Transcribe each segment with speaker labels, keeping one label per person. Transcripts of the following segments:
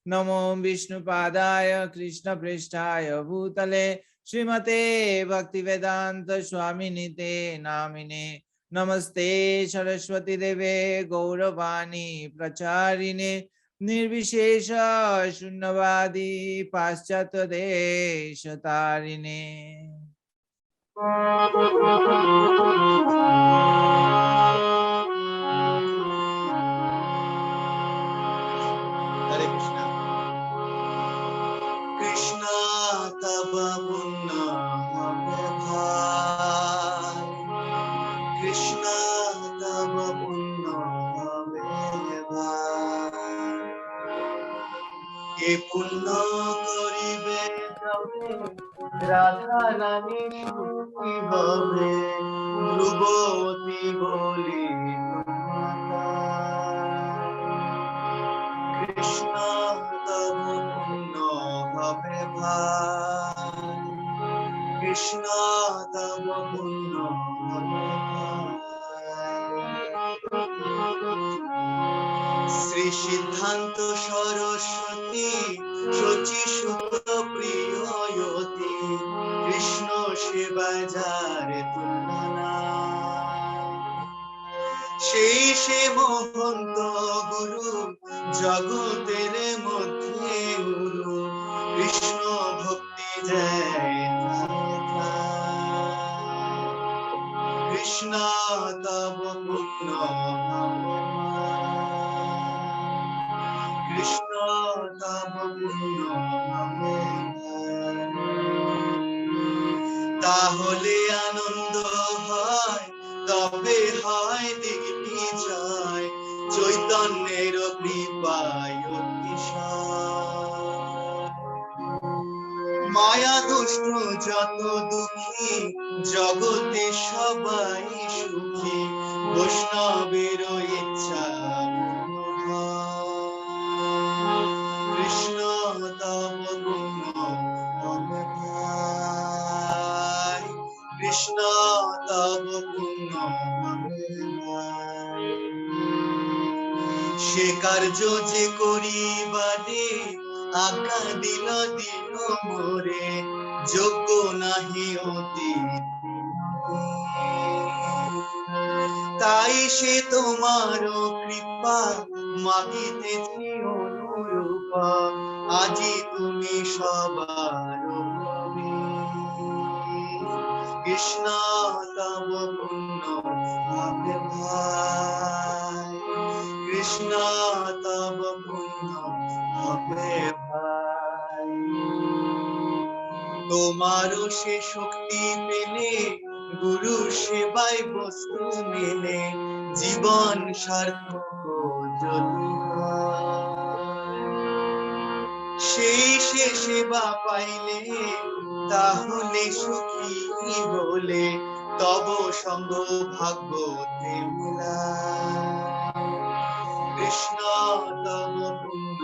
Speaker 1: नमो विष्णुपादाय कृष्णपृष्ठाय भूतले श्रीमते भक्तिवेदांत स्वामिनि ते नामिने नमस्ते सरस्वती देवे गौरवाणी प्रचारिणे निर्विशेष शून्यवादी पाश्चात्य देश तारिणे हरे कृष्णा कृष्णा तब पुण्य भाई कृष्णा तब पुण्य भाई ये पुण्य करिबे राधा रानी सुखी हबे ध्रुवती बोली कृष्ण तब पुण्य हबे भाई कृष्ण तब पुण्य हबे श्री सिद्धांत सरस्वती शची सुत प्रिययती कृष्ण सेवाय जारे तुलना शेषे महंत गुरु जगतेर मध्य गुरु कृष्ण भक्ति जय कृष्ण तब पुण्य कृष्ण तब पुण्य ताहले आनंद হয় তবে হয় দিগ্বিজয় চৈতন্যের কৃপায় অতিশয় মায়া দুষ্ট যত দুঃখী জগতে সবাই সুখী বৈষ্ণবের ইচ্ছা কৃষ্ণ তব পুণ্য কৃষ্ণ তব পুণ্য সে কার্য যে করিবারে আজ্ঞা দিল দিল মোরে যোগ্য নাহি অতি তাই সে তোমার কৃপা মাগিতেছি অনুরূপা আজি তুমি সবার কৃষ্ণ তব পুণ্য হবে ভাই কৃষ্ণ তব পুণ্য হবে ভাই তোমারও সে শক্তি পেলে গুরু সেবায় বস্তু মেলে জীবন সার্থক যদি সেই সে সেবা পাইলে তাহলে সুখী হলে তব সঙ্গ ভাগ্যতে মিলা কৃষ্ণ তব পুণ্য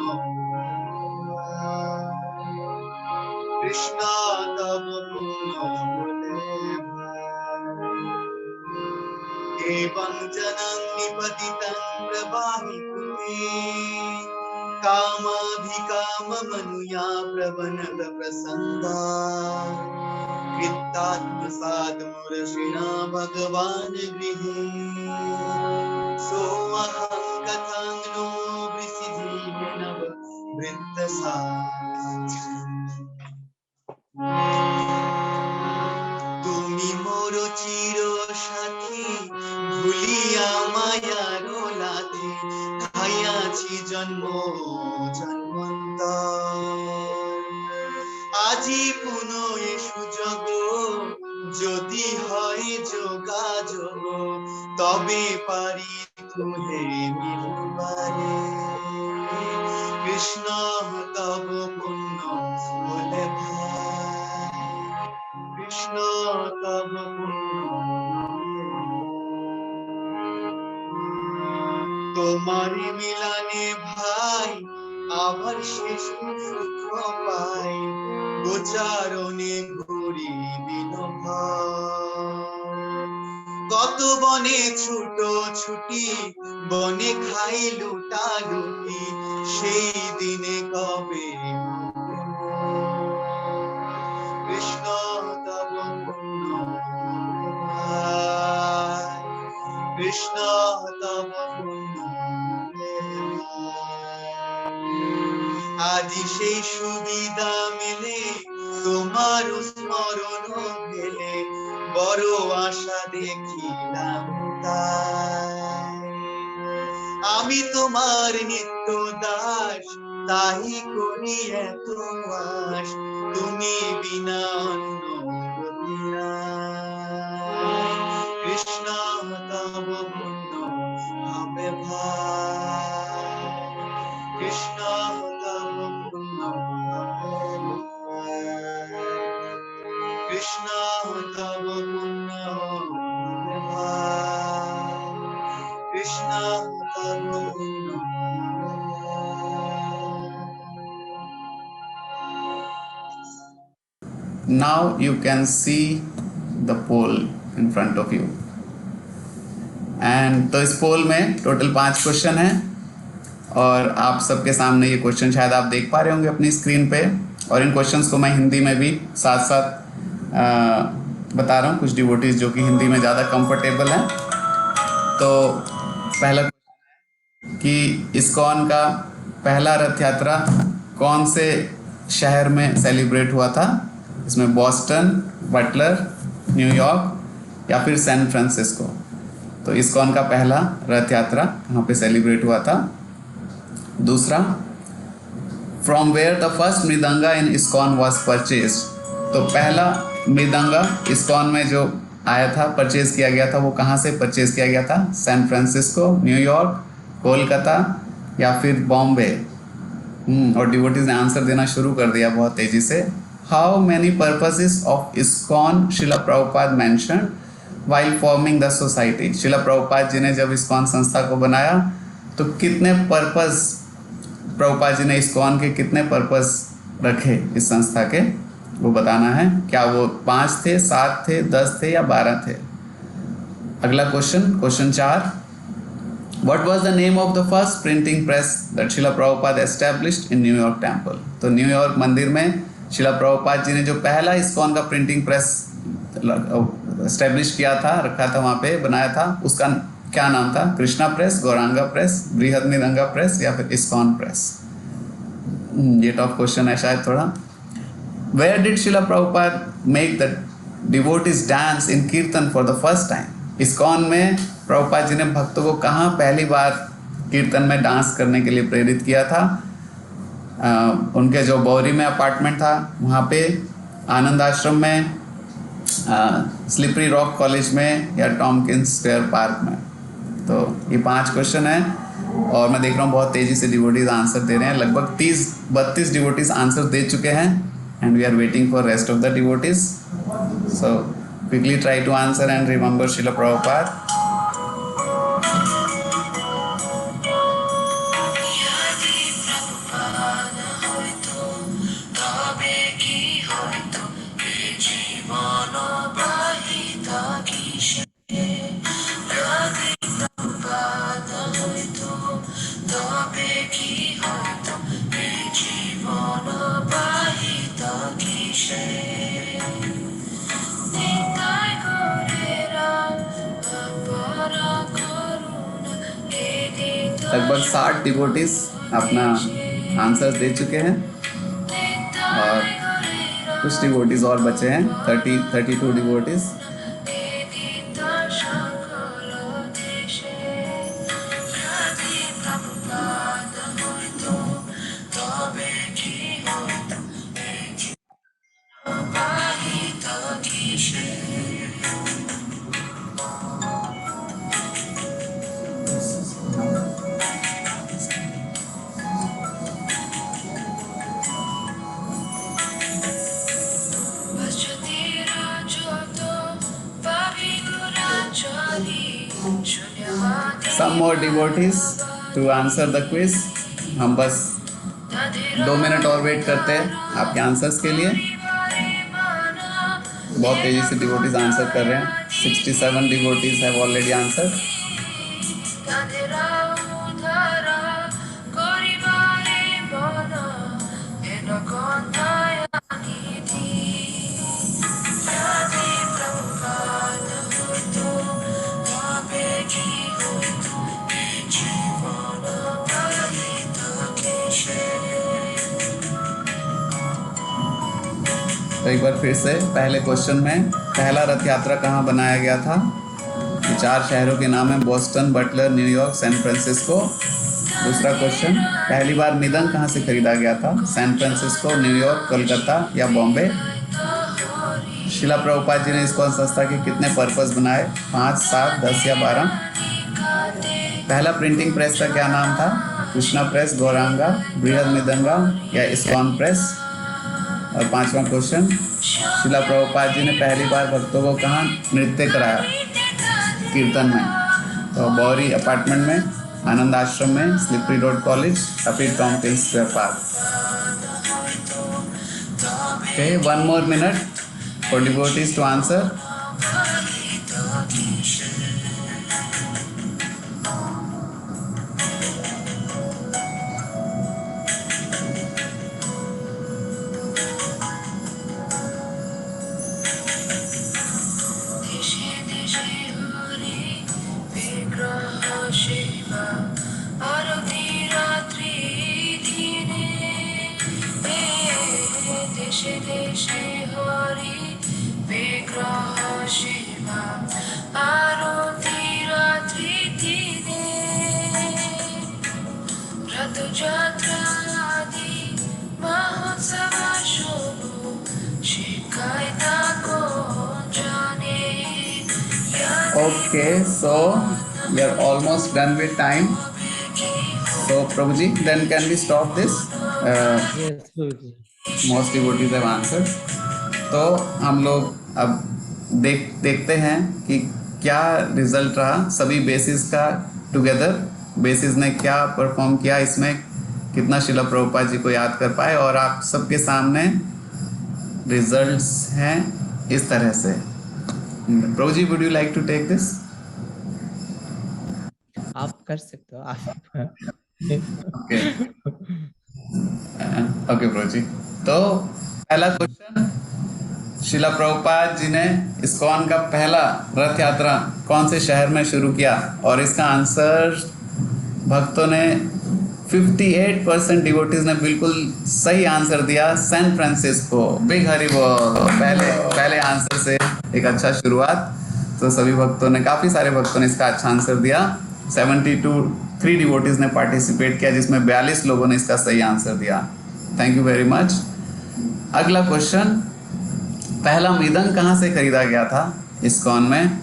Speaker 1: কৃষ্ণ তব পুণ্য एवं जनं निपतितं प्रवाहिते कामाभिकाममनुया प्रवनत प्रसन्दा कृतात्मसाधुरशिणा भगवान् गृहे सोऽहं कथं नो वृषिधीनव वृत्तसा তুমি মোর চির সাথী ভুলিয়া মায়ার লাথি খাইয়াছি জন্ম জন্মান্তর আজি পুনঃ এ সুযোগ যদি হয় যোগাযোগ তবে পারি তুহে মিলবারে কৃষ্ণ তব পুণ্য বলে কৃষ্ণ তব তোমার মিলনে ভাই আবার শেষ সুখ পাই গোচারণে ঘুরি দিন কত বনে ছুটো ছুটি বনে খাই লুটা লুটি সেই দিনে কবে কৃষ্ণ তব পুণ্য ভাই, কৃষ্ণ তব পুণ্য আজি সেই সুবিধা মিলে তোমার স্মরণ পেলে বড় আশা দেখিলাম তাই। আমি তোমার নিত্য দাস, তাই করি এত আশ, তুমি বিনা অন্য গতি নাই। কৃষ্ণ তব পুণ্য হবে ভাই, কৃষ্ণ তব পুণ্য হবে ভাই, কৃষ্ণ তব পুণ্য হবে ভাই, কৃষ্ণ তব পুণ্য হবে ভাই।
Speaker 2: Now you can see the poll in front of you. And तो इस पोल में टोटल 5 क्वेश्चन हैं और आप सबके सामने ये क्वेश्चन शायद आप देख पा रहे होंगे अपनी स्क्रीन पे, और इन क्वेश्चंस को मैं हिंदी में भी साथ साथ बता रहा हूँ, कुछ डिवोटीज जो कि हिंदी में ज़्यादा कंफर्टेबल हैं। तो पहला कि इस्कॉन का पहला रथ यात्रा कौन से शहर में सेलिब्रेट हुआ था? इसमें बॉस्टन, बटलर, न्यूयॉर्क या फिर सैन फ्रांसिस्को। तो इस्कॉन का पहला रथ यात्रा कहाँ पे सेलिब्रेट हुआ था? दूसरा, from where the first mridanga in ISKCON was purchase. तो पहला मृदंगा इस्कॉन में जो आया था, परचेज किया गया था, वो कहाँ से परचेज किया गया था? सैन फ्रांसिस्को, न्यूयॉर्क, कोलकाता या फिर बॉम्बे। और डिवोटीज ने आंसर देना शुरू कर दिया बहुत तेजी से। How many purposes of ISKCON Srila Prabhupada mention while forming the society. Srila Prabhupada ji ने जब इस्कॉन संस्था को बनाया तो कितने पर्पस प्रभुपाद जी ने इस्कॉन के कितने पर्पस रखे इस संस्था के, वो बताना है। क्या वो 5 थे, 7 थे, 10 थे या 12 थे? अगला question 4, What was the name of the first printing press that Srila Prabhupada established in New York Temple? तो न्यूयॉर्क मंदिर में शिला प्रभुपाद जी ने जो पहला इस्कॉन का प्रिंटिंग प्रेस एस्टेब्लिश किया था, रखा था वहाँ पे, बनाया था, उसका क्या नाम था? कृष्णा प्रेस, गौरांगा प्रेस, बृहद मृदंगा प्रेस या फिर इस्कॉन प्रेस? ये टफ क्वेश्चन है शायद थोड़ा। Where did Srila Prabhupada make the devotees dance in कीर्तन for the first time? ISKCON में प्रभुपाद जी ने भक्तों को कहाँ पहली बार कीर्तन में डांस करने के लिए प्रेरित किया था? उनके जो बौरी में अपार्टमेंट था वहाँ पे, आनंद आश्रम में, स्लिपरी रॉक कॉलेज में या टॉमकिंस स्क्वायर पार्क में। तो ये 5 क्वेश्चन हैं और मैं देख रहा हूँ बहुत तेज़ी से डिवोटीज आंसर दे रहे हैं। लगभग 30-32 डिवोटीज आंसर दे चुके हैं and we are waiting for rest of the devotees. So quickly try to answer and remember Srila Prabhupada. लगभग 60 डिवोटीज अपना आंसर दे चुके हैं और कुछ डिवोटीज और बचे हैं, 32 devotees. Some more devotees to answer the quiz. हम बस 2 मिनट और वेट करते हैं आपके आंसर्स के लिए। बहुत तेजी से डिवोटीज आंसर कर रहे हैं। 67 डिवोटीज हैव ऑलरेडी आंसर्ड। तो एक बार फिर से पहले क्वेश्चन में पहला रथ यात्रा कहाँ बनाया गया था? 4 शहरों के नाम है, Boston, Butler, New York, San Francisco. दूसरा क्वेश्चन, पहली बार मृदंग कहाँ से खरीदा गया था? सैन फ्रांसिस्को, न्यूयॉर्क, कोलकाता या बॉम्बे? शिला प्रभुपाद जी ने इस्कॉन संस्था के कितने पर्पस बनाए? 5, 7, 10 या 12? पहला प्रिंटिंग प्रेस का क्या नाम था? कृष्णा प्रेस, गौरांगा, बृहद मृदंगा या इस्कॉन प्रेस? और 5वां क्वेश्चन, शिला प्रभुपाद जी ने पहली बार भक्तों को कहाँ नृत्य कराया कीर्तन में? तो बौरी अपार्टमेंट में, आनंद आश्रम में, स्लिपरी रोड कॉलेज या फिर Tompkins Square Park? Okay, 1 more minute for devotees to answer. Okay, so we are almost done with time. So Prabhuji, then can we stop this?
Speaker 3: Yes, Guruji.
Speaker 2: Most devotees have answered. तो हम लोग अब देखते हैं कि क्या result रहा सभी बेसिस का टुगेदर। बेसिस ने क्या परफॉर्म किया, इसमें कितना शिला प्रभुपाद जी को याद कर पाए, और आप सबके सामने रिजल्ट्स हैं इस तरह से। Prabhu ji, would you like to take this?
Speaker 3: आप कर सकते हो आप।
Speaker 2: ओके ओके प्रभु जी, तो पहला क्वेश्चन, शिला प्रभुपाद जी ने इस्कॉन का पहला रथ यात्रा कौन से शहर में शुरू किया? और इसका आंसर भक्तों ने 58% डिवोटीज ने बिल्कुल सही आंसर दिया, सैन फ्रांसिस्को। बिग हरि बोल। पहले आंसर से एक अच्छा शुरुआत। तो सभी भक्तों ने, काफ़ी सारे भक्तों ने इसका अच्छा आंसर दिया। 73 डिवोटीज ने पार्टिसिपेट किया, जिसमें 42 लोगों ने इसका सही आंसर दिया। Thank you very much. अगला क्वेश्चन, पहला मृदंग कहाँ से खरीदा गया था इस्कॉन में?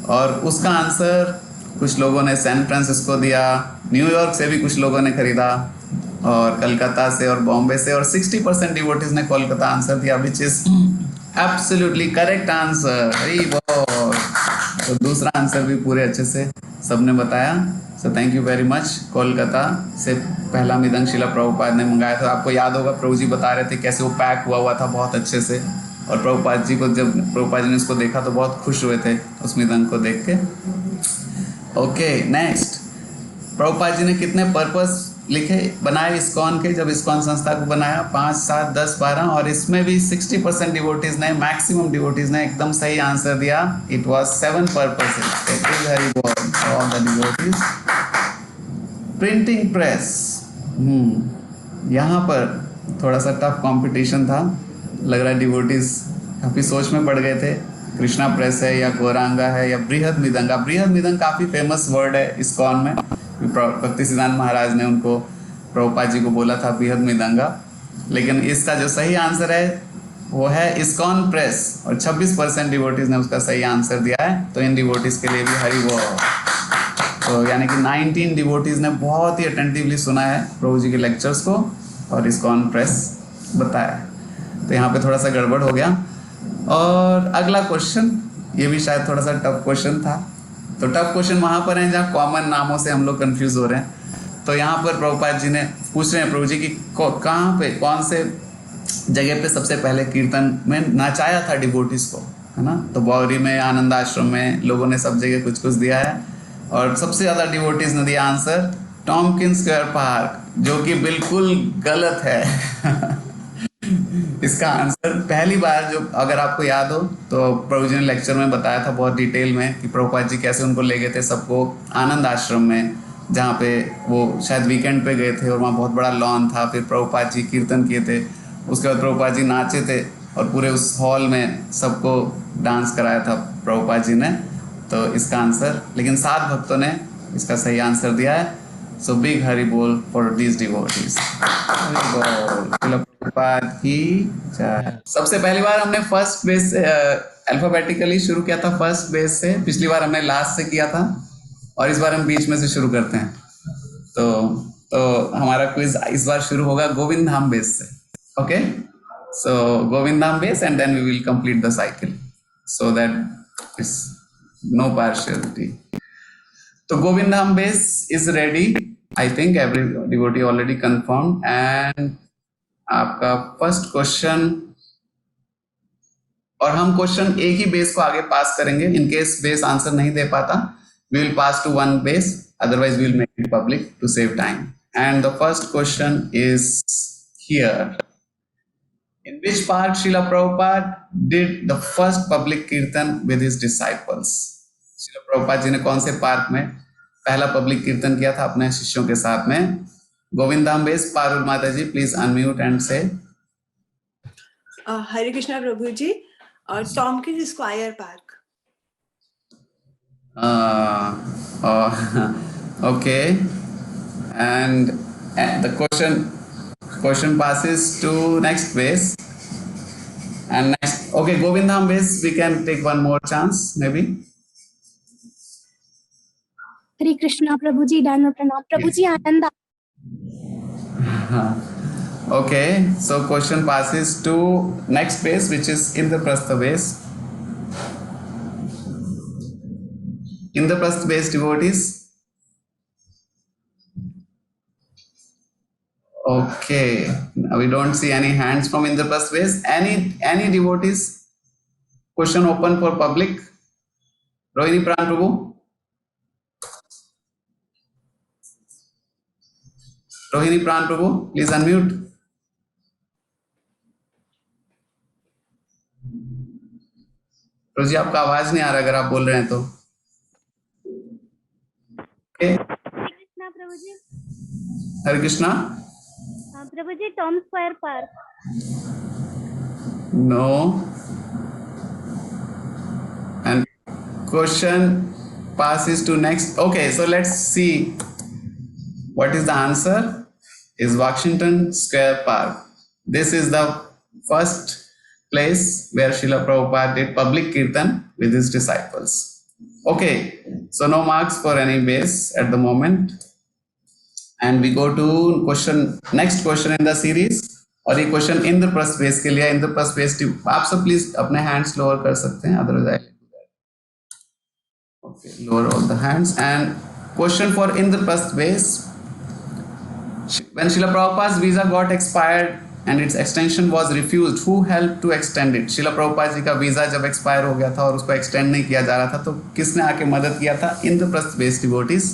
Speaker 2: और उसका आंसर कुछ लोगों ने सैन फ्रांसिस्को दिया, न्यूयॉर्क से भी कुछ लोगों ने खरीदा, और कलकत्ता से और बॉम्बे से, और 60% डिवोटीज ने कोलकाता आंसर दिया, which is absolutely correct answer. तो दूसरा आंसर भी पूरे अच्छे से सबने बताया। सो thank you very much. Kolkata से पहला मृदंग शिला प्रभुपाद ने मंगाया था। आपको याद होगा प्रभु जी बता रहे थे कैसे वो पैक हुआ था बहुत अच्छे से, और प्रभुपाद जी को, जब प्रभुपाद जी ने उसको देखा तो बहुत खुश हुए थे उस मृदंग को देख के। ओके, नेक्स्ट, प्रभुपाद जी ने कितने पर्पस बनाए इस्कॉन के जब इस्कॉन संस्था को बनाया? 5, 7, 10, 12, और इसमें भी 60% डिवोटीज ने, मैक्सिमम डिवोटीज ने एकदम सही आंसर दिया। It was 7 purposes. All the devotees. Printing press, यहाँ पर थोड़ा सा टफ कंपटीशन था, लग रहा है डिवोटीज काफी सोच में पड़ गए थे। कृष्णा प्रेस है या गौरांगा है या बृहद मृदंगा? बृहद मृदंग काफी फेमस वर्ड है इस्कॉन में, भक्ति सिद्धांत महाराज ने उनको, प्रभुपाद जी को बोला था बृहद मृदंगा। लेकिन इसका जो सही आंसर है वो है इस्कॉन प्रेस, और 26% डिवोटीज ने उसका सही आंसर दिया है। तो इन डिवोटीज के लिए भी हरि बोल। तो यानी कि 19 डिवोटीज ने बहुत ही अटेंटिवली सुना है प्रभु जी के लेक्चर्स को और इस्कॉन प्रेस बताया। तो यहाँ पे थोड़ा सा गड़बड़ हो गया। और अगला क्वेश्चन, ये भी शायद थोड़ा सा टफ क्वेश्चन था। तो टफ क्वेश्चन वहाँ पर हैं जहाँ कॉमन नामों से हम लोग कंफ्यूज हो रहे हैं। तो यहाँ पर प्रभुपाद जी ने पूछ रहे हैं प्रभु जी कि कहाँ पे, कौन से जगह पे सबसे पहले कीर्तन में नचाया था डिवोटीज को, है ना? तो बौरी में, आनंद आश्रम में, लोगों ने सब जगह कुछ कुछ दिया है। और सबसे ज़्यादा डिवोटीज ने दिया आंसर टॉम्किंस स्क्वायर पार्क, जो कि बिल्कुल गलत है। इसका आंसर पहली बार, जो अगर आपको याद हो तो प्रभु जी ने लेक्चर में बताया था बहुत डिटेल में कि प्रभुपाद जी कैसे उनको ले गए थे सबको आनंद आश्रम में, जहाँ पे वो शायद वीकेंड पे गए थे और वहाँ बहुत बड़ा लॉन था। फिर प्रभुपाद जी कीर्तन किए थे, उसके बाद प्रभुपाद जी नाचे थे और पूरे उस हॉल में सबको डांस कराया था प्रभुपाद जी ने। तो इसका आंसर, लेकिन 7 भक्तों ने इसका सही आंसर दिया है। सो बिग हरि बोल फॉर दीज डिवोटीज। हरि बोल प्रभुपाद की जय। सबसे पहली बार हमने फर्स्ट बेस से अल्फाबेटिकली शुरू किया था, फर्स्ट बेस से। पिछली बार हमने लास्ट से किया था और इस बार हम बीच में से शुरू करते हैं। तो हमारा क्विज इस बार शुरू होगा गोविंद धाम बेस से। Okay, so Govind Dham base and then we will complete the cycle so that it's no partiality. तो Govind Dham base is ready, I think every devotee already confirm. And आपका फर्स्ट क्वेश्चन, और हम क्वेश्चन एक ही बेस को आगे पास करेंगे। इन केस बेस आंसर नहीं दे पाता, we will pass to one base, otherwise we will make it public to save time. And the first question is here: in which park Srila Prabhupada did the first public kirtan with his disciples? Srila Prabhupada जी ने कौन से park में पहला public कीर्तन किया था अपने शिष्यों के साथ में? Govind Dham base, Parul Mata ji please unmute and से।
Speaker 4: Hare Krishna Prabhu ji, Tompkins square park.
Speaker 2: Okay, and the question passes to next base, and next, okay, Govind Dham base, we can take one more chance maybe.
Speaker 5: हरे कृष्णा प्रभु जी, दान प्रणाम प्रभु जी, आनंद।
Speaker 2: Okay, so question passes to next base, which is Indraprastha base. Indraprastha base devotees. Okay, we don't see any hands from Indraprastha base. Any devotees? Question open for public. Rohini Pran Prabhu. Rohini Pran Prabhu, please unmute. रोजी आपका आवाज नहीं आ रहा अगर आप बोल रहे हैं तो।
Speaker 5: Krishna Prabhu ji.
Speaker 2: Hare Krishna
Speaker 5: Prabhu ji, Tom square park.
Speaker 2: No, and question passes to next. Okay, so let's see what is the answer. Is Washington Square Park. This is the first place where Srila Prabhupada did public kirtan with his disciples. Okay, so no marks for any base at the moment. And we go to next question in the series. और ये question Indraprastha base के लिए। Indraprastha base आप सब please अपने hands lower कर सकते हैं, otherwise okay, lower all the hands. And question for Indraprastha base: when Srila Prabhupada's visa got expired and its extension was refused, who helped to extend it? Srila Prabhupada जी का visa जब expire हो गया था और उसको extend नहीं किया जा रहा था, तो किसने आके मदद किया था? Indraprastha base devotees.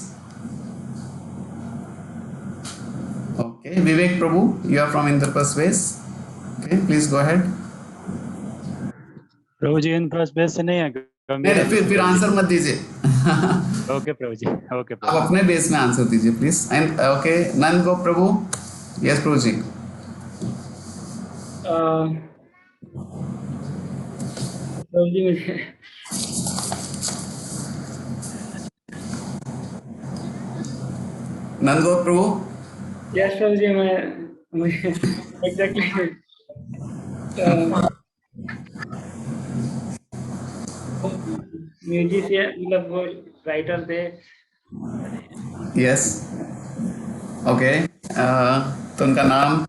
Speaker 2: Okay, Vivek Prabhu, you are from Indraprastha base. Okay, please go ahead.
Speaker 6: Prabhu ji, Indraprastha base से नहीं है।
Speaker 2: नहीं, फिर आंसर मत दीजिए।
Speaker 6: ओके प्रभु जी, ओके
Speaker 2: आप अपने बेस में आंसर दीजिए please. And okay, Nandgo Prabhu. Yes Prabhu ji.
Speaker 7: Prabhu ji मुझे
Speaker 2: नंद गो प्रभु।
Speaker 7: यस प्रभु जी, मुझे एग्जैक्टली म्यूजिशियन, मतलब वो राइटर थे।
Speaker 2: यस, ओके, तो उनका नाम।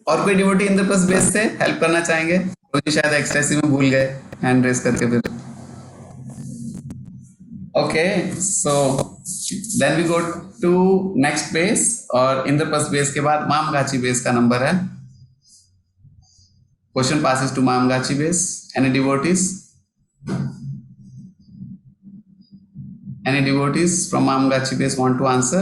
Speaker 2: और कोई डिवोटी इंद्रप्रस्थ बेस से हेल्प करना चाहेंगे? तो शायद एक्सटेसी में भूल गए हैंड रेस करके फिर। Okay, so then we go to next base, और इंद्रप्रस्थ बेस के बाद मामगाची बेस का नंबर है। Question passes to Mamgachi base. Any devotees? Any devotees from Mamgachi base want to answer?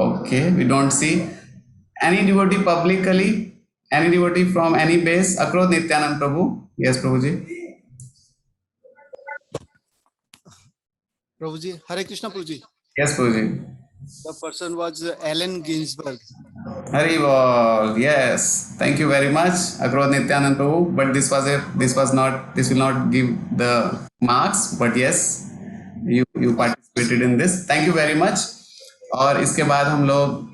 Speaker 2: Okay, we don't see any devotee publicly. Any devotee from any base? Akrod Nityanand Prabhu. Yes, Prabhuji.
Speaker 8: Prabhuji, Hare Krishna Prabhuji.
Speaker 2: Yes, Prabhuji.
Speaker 8: The person was Allen Ginsberg.
Speaker 2: Hari Bol. Yes. Thank you very much, Akrodh Nityanand Prabhu. But this will not give the marks. But yes, you participated in this. Thank you very much. और इसके बाद हम लोग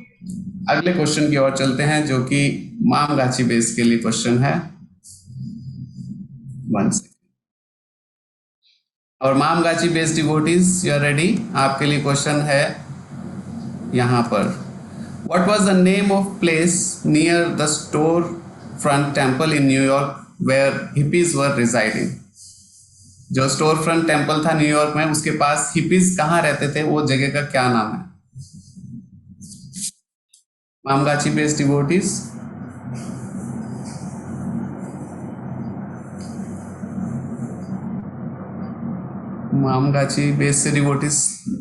Speaker 2: अगले question की ओर चलते हैं, जो कि मामगाछी बेस के लिए क्वेश्चन है। 1 second. और Mamgachi base devotees, you are ready? आपके लिए क्वेश्चन है यहाँ पर। What was the name of place near the storefront temple in New York where hippies were residing? जो स्टोर फ्रंट टेम्पल था न्यूयॉर्क में, उसके पास हिपीज कहाँ रहते थे, वो जगह का क्या नाम है? Mamgachi base devotees, Mamgachi base से डिवोटीज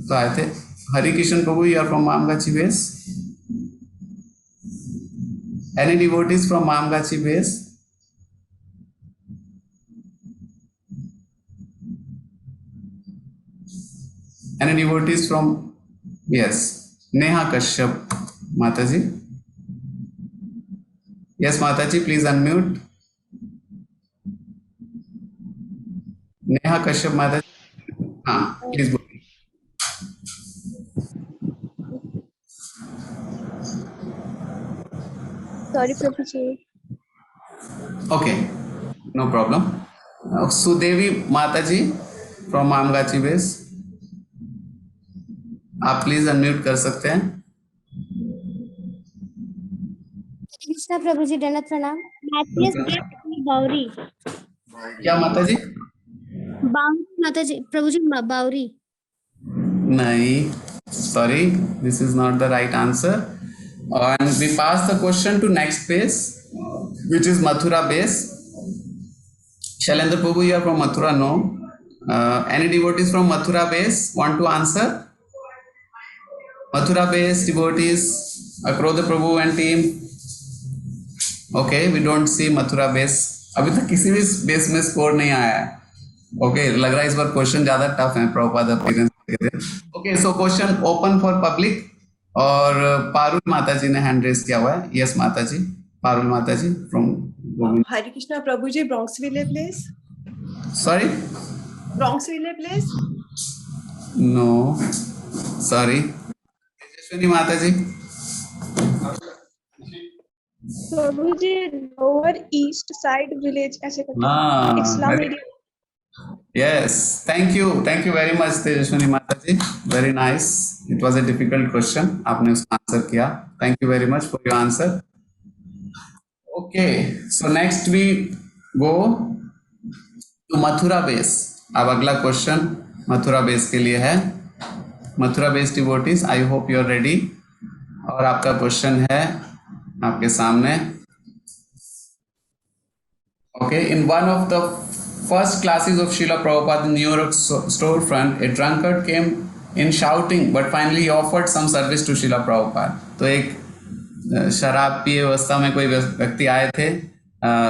Speaker 2: तो आए थे। Hari Kishan Prabhu, you are from Mamgachi base? Any devotees from Mamgachi base? Any devotees from? Yes, Neha Kashyap Mataji. Yes, Mataji, please unmute. Neha Kashyap Mataji. Please.
Speaker 5: Sorry, Prabhuji.
Speaker 2: Okay, no problem. Sudevi Mataji from Mamgachi base. आप please unmute कर सकते हैं।
Speaker 5: कृष्णा प्रभु जी, दंडवत प्रणाम। बावरी।
Speaker 2: क्या माता जी?
Speaker 5: बावरी माता जी, प्रभु जी बावरी।
Speaker 2: नहीं, sorry, this is not the right answer. And we pass the question to next base, which is Mathura base. Shailendra Prabhu, you are from Mathura, no? Any devotees from Mathura base want to answer? Mathura base devotees, Akrodha Prabhu and team. Okay, we don't see Mathura base. अभी तक किसी भी base में score नहीं आया है। Okay, लग रहा है इस बार क्वेश्चन ज्यादा टफ है Prabhupada appearance. Okay, so question open for public. और पारुल माता जी ने हैंड रेस किया हुआ है। Yes Mata ji, Parul Mata ji from Govind.
Speaker 4: Hare Krishna Prabhu ji, Bronxville place.
Speaker 2: Sorry,
Speaker 4: Bronxville place.
Speaker 2: No sorry. Tejaswini Mata ji.
Speaker 8: Prabhu ji, lower east side village ऐसे
Speaker 2: हाँ,
Speaker 8: इस्लाम area.
Speaker 2: Yes, thank you very much Tejaswini Mata ji, very nice. It was a difficult question, आपने उसका आंसर किया। Thank you very much for your answer. Okay, so next we go to Mathura base. अब अगला question Mathura base के लिए है। Mathura base devotees, I hope you are ready. और आपका क्वेश्चन है आपके सामने। Okay, in one of the first classes of Srila Prabhupada in New York storefront, a drunkard came in shouting, but finally he offered some service to Srila Prabhupada. तो एक शराब पिए अवस्था में कोई व्यक्ति आए थे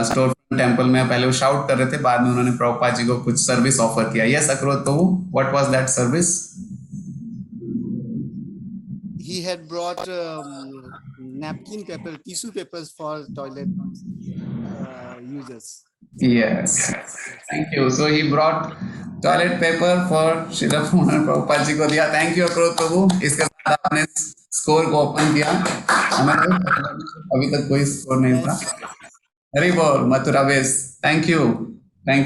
Speaker 2: स्टोर टेम्पल में। पहले वो शाउट कर रहे थे, बाद में उन्होंने प्रभुपाद जी को कुछ सर्विस ऑफर किया। Yes Akrodh Prabhu, what was that service?
Speaker 9: He had brought napkin paper, tissue papers for toilet users.
Speaker 2: Yes, thank you. So he brought toilet paper for Srila Prabhupada जी को दिया। थैंक यू अक्रोध प्रभु। इसके साथ आपने स्कोर को open किया। हमारे अभी तक कोई स्कोर नहीं था। Hari bol Mathura base. Thank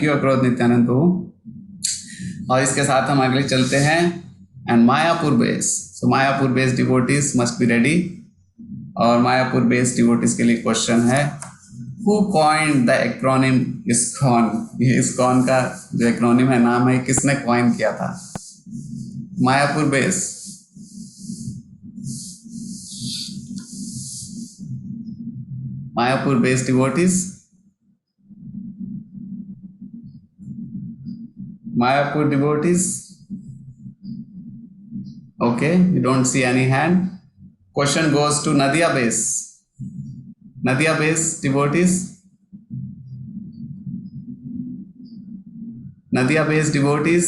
Speaker 2: you Akrodh Nityananda Prabhu. और इसके साथ हम अगले चलते हैं and Mayapur base. So Mayapur base devotees must be ready. और मायापुर बेस डिवोटीज के लिए क्वेश्चन है, Who coined the acronym ISKCON? ये ISKCON का जो एक्रोनिम है, नाम है, किसने कॉइन किया था? Mayapur base. Mayapur base devotees, Mayapur devotees. Okay, you don't see any hand. Question goes to Nadia base. Nadia base devotees. Nadia base devotees.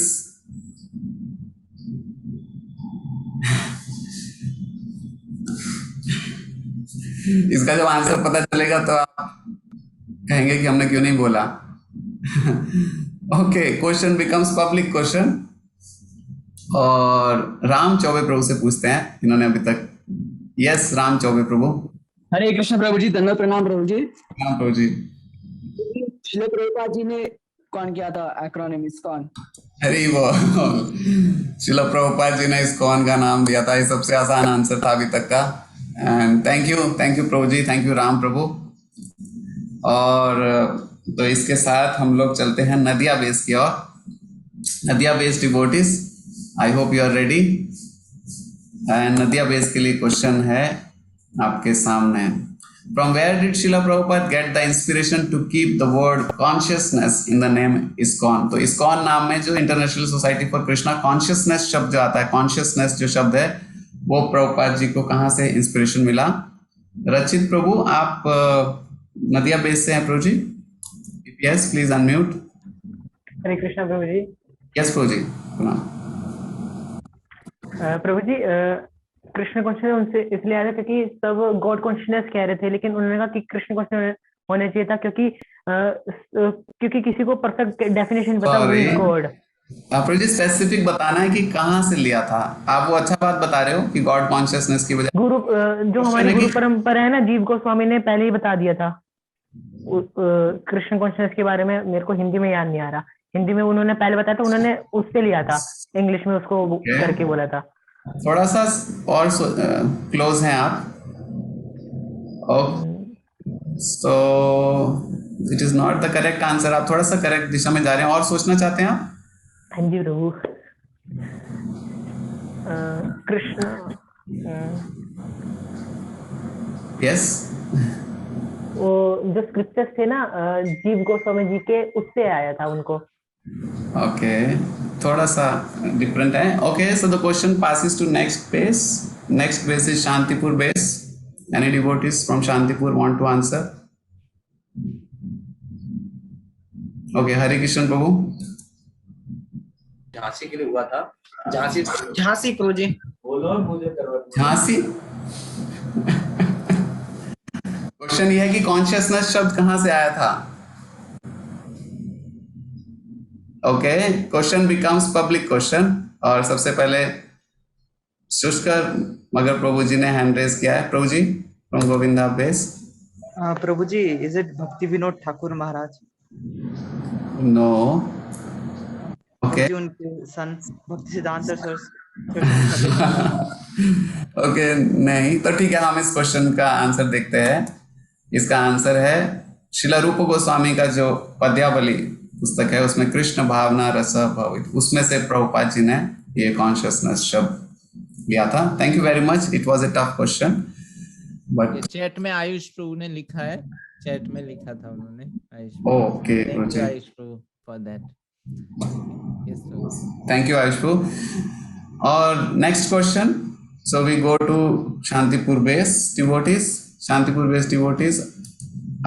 Speaker 2: इसका जब आंसर पता चलेगा तो आप कहेंगे कि हमने क्यों नहीं बोला। Okay, question becomes public question और राम चौबे प्रभु से पूछते हैं, इन्होंने अभी तक। यस, राम चौबे प्रभु।
Speaker 10: हरे कृष्ण प्रभु जी, दंडवत प्रणाम प्रभु जी।
Speaker 2: राम प्रभु जी।
Speaker 10: श्रील प्रभुपाद जी ने कौन किया था एक्रोनिम इस्कॉन?
Speaker 2: अरे वो श्रील प्रभुपाद जी ने इस्कॉन का नाम दिया था, ये सबसे आसान आंसर था अभी तक का। And thank you Prabhu ji, thank you Ram Prabhu. और तो इसके साथ हम लोग चलते हैं नदिया बेस की ओर। Nadia base devotees, I hope you are ready. And Nadia base के लिए क्वेश्चन है आपके सामने। From where did Srila Prabhupada get the inspiration to keep the word consciousness in the name ISKCON? तो ISKCON नाम में जो international society for Krishna consciousness शब्द जो आता है, कॉन्शियसनेस जो शब्द है, वो प्रभुपाद जी को कहाँ से इंस्पिरेशन मिला? रचित प्रभु, आप नदिया बेस से हैं Prabhu ji? Yes, please unmute.
Speaker 7: Hare Krishna Prabhu ji.
Speaker 2: Yes Prabhu ji,
Speaker 7: Prabhu ji, Krishna conscious उनसे इसलिए आ रहे थे कि सब गॉड कॉन्शियसनेस कह रहे थे, लेकिन उन्होंने कहा कि कृष्ण कॉन्शियस होना चाहिए था क्योंकि किसी को परफेक्ट डेफिनेशन पता हुई गॉड।
Speaker 2: प्रभु जी स्पेसिफिक बताना है कि कहाँ से लिया था। आप वो अच्छा बात बता रहे हो कि गॉड कॉन्शियसनेस की वजह,
Speaker 7: गुरु जो हमारी गुरु परंपरा है ना, जीव गोस्वामी ने पहले ही बता दिया था कृष्ण कॉन्शियसनेस के बारे में। मेरे को हिंदी में याद नहीं आ रहा, हिंदी में उन्होंने पहले बताया था, उन्होंने उससे लिया था, इंग्लिश में उसको करके बोला था।
Speaker 2: थोड़ा सा और क्लोज हैं आप। So it is not the correct answer. आप थोड़ा सा करेक्ट दिशा में जा रहे हैं। और सोचना चाहते हैं आप?
Speaker 7: हाँ जी प्रभु। कृष्ण,
Speaker 2: यस,
Speaker 7: वो जो स्क्रिप्चर्स थे ना जीव गोस्वामी जी के, उससे आया था उनको।
Speaker 2: ओके, थोड़ा सा डिफरेंट है। Okay, so the question passes to next base. Next base is Shantipur base. Any devotees from Shantipur want to answer? Okay, Hare Krishna प्रभु।
Speaker 11: झांसी के लिए हुआ था। झांसी प्रभु जी। बोलो, मुझे
Speaker 2: झांसी। क्वेश्चन ये है कि कॉन्शियसनेस शब्द कहाँ से आया था? Okay, question becomes public question. और सबसे पहले शुष्कर मगर प्रभु जी ने हैंड रेज किया है। Prabhu ji from Govinda base.
Speaker 3: Prabhu ji, is it Bhakti Vinod Thakur Maharaj?
Speaker 2: No. Okay,
Speaker 3: उनके सन भक्ति सिद्धांत सर।
Speaker 2: ओके, नहीं तो ठीक है, हम इस क्वेश्चन का आंसर देखते हैं। इसका आंसर है श्रील रूप गोस्वामी का जो पद्यावली पुस्तक है, उसमें कृष्ण भावना रस भवित, उसमें से प्रभुपाद जी ने ये कॉन्शियसनेस शब्द लिया था। Thank you very much, it was a tough question but
Speaker 3: chat में आयुष प्रभु ने लिखा है, चैट में लिखा था उन्होंने Ayush.
Speaker 2: Okay,
Speaker 3: thank you Ayush Prabhu for that. Yes
Speaker 2: thank you Ayush Prabhu. और next question, so we go to Shantipur base devotees. Shantipur base devotees,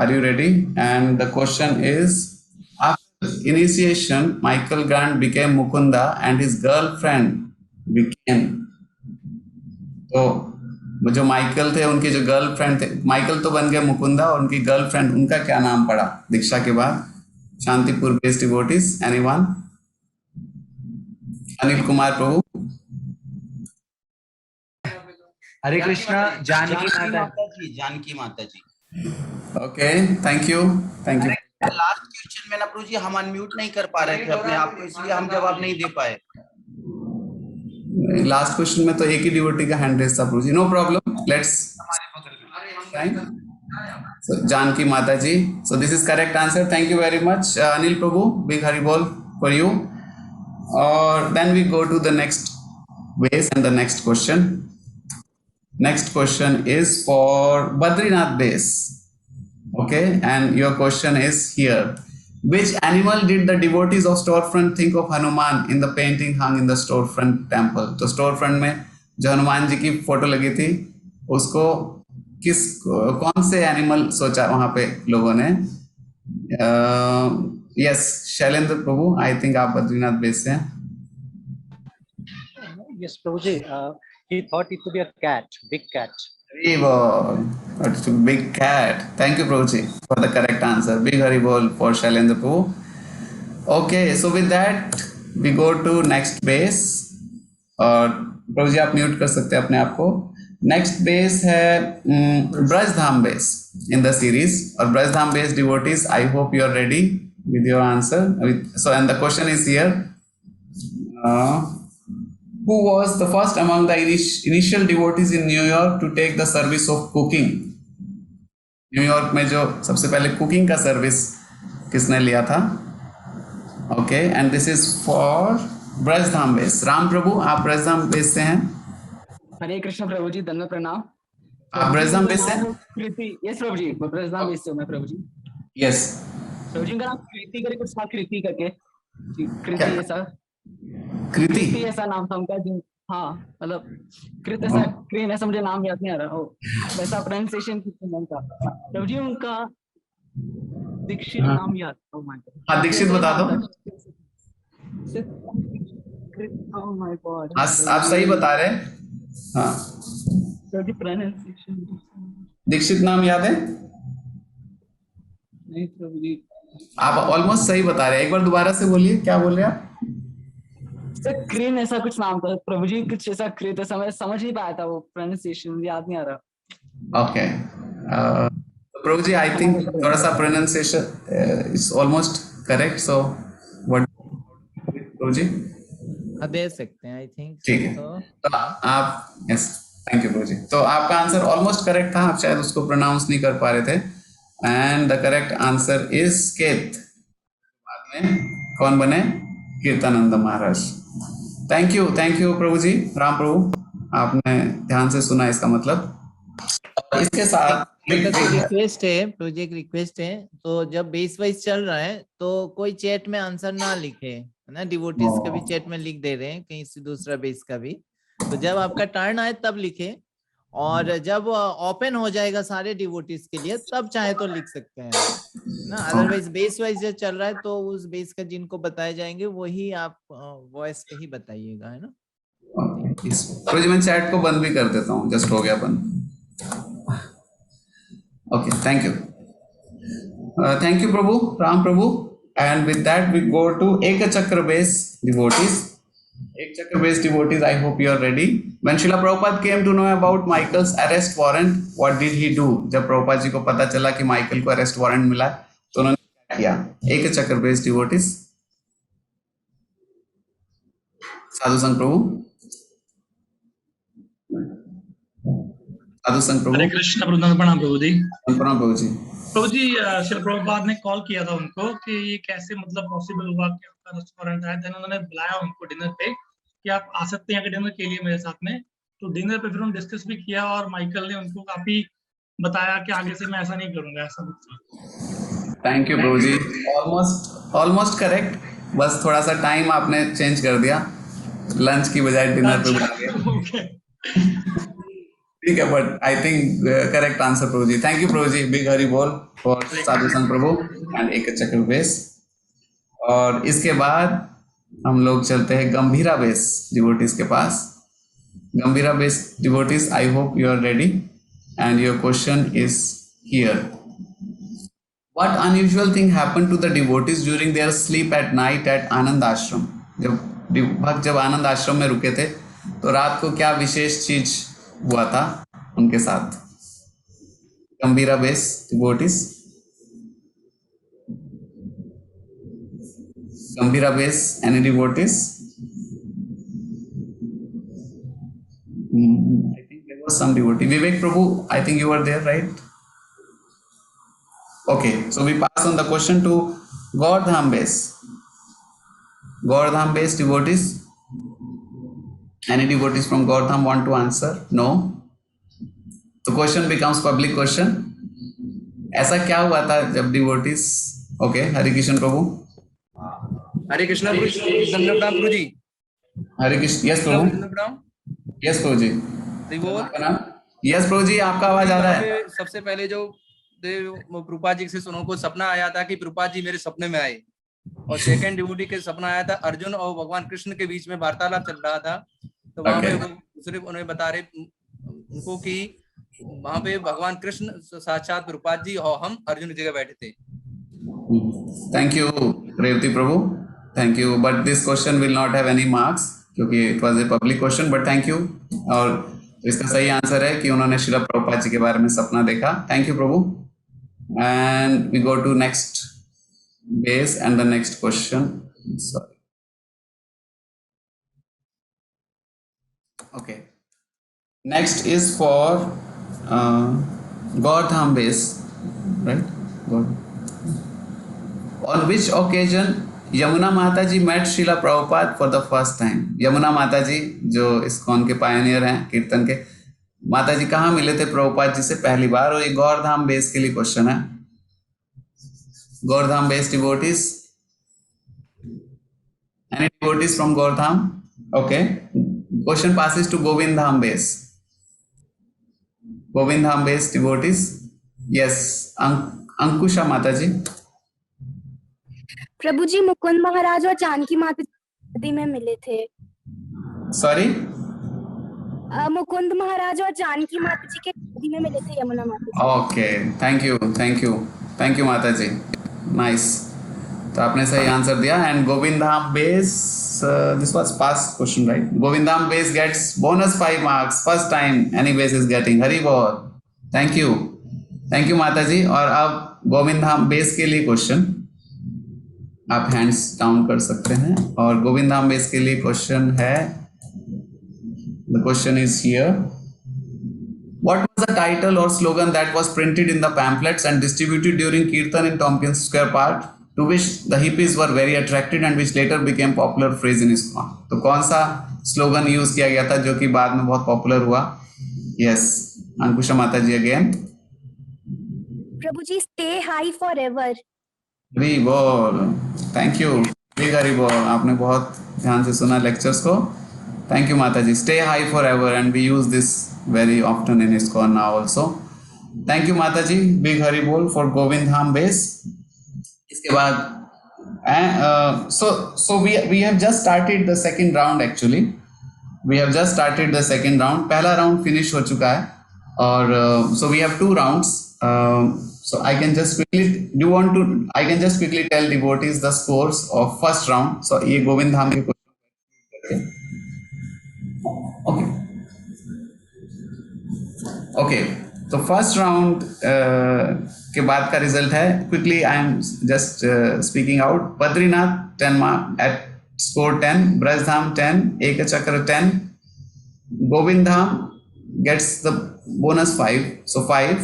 Speaker 2: are you ready? And the question is, initiation, Michael Grant became Mukunda and his girlfriend became, तो जो Michael थे उनके जो girlfriend थे, Michael तो बन गए मुकुंदा और उनकी गर्लफ्रेंड, उनका क्या नाम पड़ा दीक्षा के बाद? Shantipur based devotees, anyone? Anil Kumar Prabhu.
Speaker 11: Hare Krishna, Janaki Mata ji. Janaki Mata ji.
Speaker 2: Okay, thank you, thank you.
Speaker 11: Last question में ना प्रभु जी हम अनम्यूट नहीं कर पा रहे थे अपने आप को, इसलिए हम जवाब नहीं दे पाए।
Speaker 2: लास्ट क्वेश्चन में तो एक ही डिवोटी का हैंड रेज था Prabhu ji. No problem, let's. Janaki Mata ji, so this is correct answer. Thank you very much Anil Prabhu, big Hari बोल फॉर यू। और then we go to the next base and the next question. Next question is for Badrinath base. Okay, and your question is here. Which animal did the devotees of storefront think of Hanuman in the painting hung in the storefront temple? तो storefront में जो हनुमान जी की photo लगी थी, उसको कौन से animal सोचा वहां पे लोगों ने? Yes, Shailendra Prabhu, I think आप बद्रीनाथ बेस से हैं।
Speaker 6: Yes, Prabhuji. He thought it to be a cat, big cat.
Speaker 2: Haribol. That's a big cat. Thank you, Prabhuji, for the correct answer. Big Haribol for Shailendra Prabhu. Okay, so with that we go to next base. और प्रभु जी आप mute कर सकते हैं अपने आप को. Next base है Brajdham base in the series. और Brajdham base devotees, I hope you are ready with your answer. So and the question is here, who was the first among the initial devotees in New York to take the service of cooking? New York में जो सबसे पहले cooking का service किसने लिया था? Okay, and this is for Brajdham base. Ram Prabhu, आप Brajdham base से हैं?
Speaker 10: हरे कृष्ण प्रभु जी, धन्यवाद प्रणाम.
Speaker 2: आप ब्रजधाम बेस से?
Speaker 10: कृति. यस प्रभु जी, ब्रजधाम बेस से हूं मैं प्रभु जी.
Speaker 2: यस.
Speaker 10: प्रभु जी का नाम कृति करके कुछ था, कृति करके जी, कृति ऐसा.
Speaker 2: कृति
Speaker 10: ऐसा नाम था उनका जी. हाँ, मतलब कृत ऐसा, क्रेन ऐसा, मुझे नाम याद नहीं आ रहा. वैसा प्रोनाउंसिएशन नाम था प्रभु जी. उनका दीक्षित नाम याद था.
Speaker 2: हाँ, दीक्षित बता दो.
Speaker 10: Oh my God.
Speaker 2: आप सही बता रहे हैं. हाँ, दीक्षित नाम याद है?
Speaker 10: नहीं प्रभु जी.
Speaker 2: आप ऑलमोस्ट सही बता रहे हैं. एक बार दोबारा से बोलिए, क्या बोल रहे हैं आप?
Speaker 10: सर क्रेन ऐसा कुछ नाम था प्रभु जी, कुछ ऐसा कृत ऐसा, मैं समझ नहीं पाया था, वो प्रोनाउंसिएशन याद नहीं आ रहा.
Speaker 2: ओके, प्रभु जी आई थिंक थोड़ा सा pronunciation is almost correct. So what Prabhu ji
Speaker 3: दे सकते हैं, आई थिंक.
Speaker 2: ठीक है, तो आप, yes, thank you Prabhu ji. तो आपका आंसर ऑलमोस्ट करेक्ट था, आप शायद उसको प्रोनाउंस नहीं कर पा रहे थे. And the correct answer is केत. बाद में कौन बने? कीर्तानंद महाराज. थैंक यू प्रभु जी. राम प्रभु, आपने ध्यान से सुना इसका मतलब. इसके साथ
Speaker 3: रिक्वेस्ट है, प्रोजेक्ट रिक्वेस्ट है, तो जब बेस वाइज चल रहा है तो कोई चैट में आंसर ना लिखे, है ना. डिवोटीज का भी चैट में लिख दे रहे हैं, कहीं से दूसरा बेस का भी. तो जब आपका टर्न आए तब लिखे, और जब ओपन हो जाएगा सारे डिवोटीज के लिए तब चाहे तो लिख सकते हैं ना. अदरवाइज बेस वाइज जो चल रहा है तो उस बेस का जिनको बताए जाएंगे वही आप वॉइस पे ही बताइएगा, है ना.
Speaker 2: प्रभु जी मैं चैट को बंद भी कर देता हूँ, जस्ट हो गया बंद. Okay, thank you Prabhu, Ram Prabhu. And with that we go to Ek Chakra base devotees. Ek Chakra base devotees, I hope you are ready. When Srila Prabhupada came to know about Michael's arrest warrant, what did he do? जब प्रभुपाद जी को पता चला कि Michael को arrest warrant मिला तो उन्होंने क्या किया? एक चक्र बेस डिवोटीज. साधु संघ प्रभु, साधु संघ प्रभु.
Speaker 12: हरे कृष्ण प्रणाम प्रभु जी.
Speaker 2: प्रणाम प्रभु जी.
Speaker 12: प्रभु जी, श्री प्रभुपाद ने कॉल किया था उनको कि ये कैसे मतलब पॉसिबल हुआ कि आपका रेस्टोरेंट आया. देन उन्होंने बुलाया उनको डिनर पे कि आप आ सकते हैं डिनर के लिए मेरे साथ में. तो डिनर पे फिर उन्होंने डिस्कस भी किया और माइकल ने उनको काफी बताया कि आगे से मैं ऐसा नहीं करूंगा, ऐसा कुछ.
Speaker 2: Thank you Prabhu ji. Almost correct, बस थोड़ा सा टाइम आपने चेंज कर दिया, लंच की बजाय डिनर पे बुला दिया. ठीक है, but I think correct answer Prabhu ji. Thank you Prabhu ji. Big Hari बोल for Sadhu Sangh Prabhu and एक चक्र बेस. और इसके बाद हम लोग चलते हैं गंभीरा बेस डिवोटीज के पास. Gambhira base devotees, I hope you are ready and your question is here. What unusual thing happened to the devotees during their sleep at night at Anand Ashram? जब आनंद आश्रम में रुके थे तो रात को क्या विशेष चीज हुआ था उनके साथ? Gambhira base devotees, Gambhira base, any devotees? I think there was some devotee. Vivek Prabhu, I think you were there, right? Okay, so we pass on the question to Gaurdham base. Gaurdham base devotees. Any devotees from Gaurdham want to answer? No. The question becomes public question. ऐसा क्या हुआ था जब devotees? Okay, हरे कृष्ण प्रभु.
Speaker 11: हरे कृष्णा प्रभु जी.
Speaker 2: हरे Krishna. Yes प्रभु. Yes Prabhu ji. Yes Prabhu जी, आपका आवाज आ रहा है.
Speaker 11: सबसे पहले जो प्रभुपाद जी से सुनो को सपना आया था कि प्रभुपाद जी मेरे सपने में आए, और सेकंड डिवोटी के सपना आया था अर्जुन और भगवान कृष्ण के बीच में वार्तालाप चल रहा था. तो वहां पे दूसरे उन्हें बता रहे उनको कि वहां पे भगवान कृष्ण साक्षात प्रभुपाद जी और हम अर्जुन की जगह बैठे थे।
Speaker 2: Thank you Revati Prabhu, thank you, but this question will not have any marks क्योंकि it was a public question, but thank you. और इसका सही आंसर है कि उन्होंने श्रील प्रभुपाद जी के बारे में सपना देखा। Thank you Prabhu. And we go to next base and the next question. Sorry, okay, next is for Gaurdham base, right? On which occasion Yamuna Mata ji met Srila Prabhupada for the first time? Yamuna Mata जी जो ISKCON के Pioneer हैं कीर्तन के, माता जी कहाँ मिले थे प्रभुपाद जी से पहली बार? और ये गौरधाम बेस के लिए क्वेश्चन है। Gaurdham base devotees, any devotees from Gaurdham? Okay, question passes to Govind Dham base. Govind Dham base devotees, yes, Ankusha माता जी।
Speaker 5: प्रभु जी मुकुंद महाराज और जानकी माता जी में मिले थे।
Speaker 2: सॉरी,
Speaker 5: मुकुंद महाराज और जानकी माता जी के शादी में मिले थे Yamuna Mata ji.
Speaker 2: Okay, thank you, thank you, thank you Mata ji, nice. तो आपने सही आंसर दिया। And Govind Dham base, this was past question right? Govind Dham base gets bonus 5 marks, first time any base is getting. Hari bol, thank you, thank you Mata जी। और अब गोविंद धाम बेस के लिए question, आप hands down कर सकते हैं। और गोविंद धाम बेस के लिए क्वेश्चन है, the question is here, what was the title or slogan that was printed in the pamphlets and distributed during Kirtan in Tompkins Square Park, to which the hippies were very attracted and which later became popular phrase in ISKCON? तो कौन सा slogan use किया गया था जो कि बाद में बहुत पॉपुलर हुआ? Yes, Ankusha Mata ji again.
Speaker 5: Prabhu ji stay high for ever.
Speaker 2: Hari bol, thank you, Hari बोल। आपने बहुत ध्यान से सुना लेक्चर्स को, thank you Mata ji. Stay high for ever and we use this very often in ISKCON now also. Thank you माता जी, big हरि बोल for गोविंद धाम बेस। इसके बाद so we have just started the second round actually. We have just started the second round. पहला round finish हो चुका है और so we have 2 rounds. So I can just quickly tell devotees the scores of first round. So ये गोविंद धाम के question, okay. Okay, तो first round के बाद का रिजल्ट है, quickly I am just speaking out. Badrinath 10 mark at score 10, Brajdham 10, Ek Chakra 10, Govind Dham gets the bonus 5, so 5।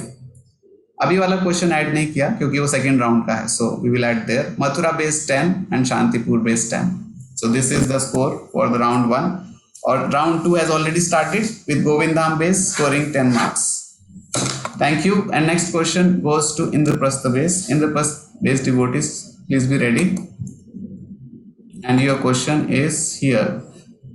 Speaker 2: अभी वाला question add नहीं किया क्योंकि वो सेकेंड राउंड का है, so we will add there. Mathura base 10 and Shantipur base 10। So this is the score for the round 1। और round 2 has already started with Govind Dham base scoring 10 marks. Thank you. And next question goes to Indraprastha base. Indraprastha base devotees, please be ready. And your question is here.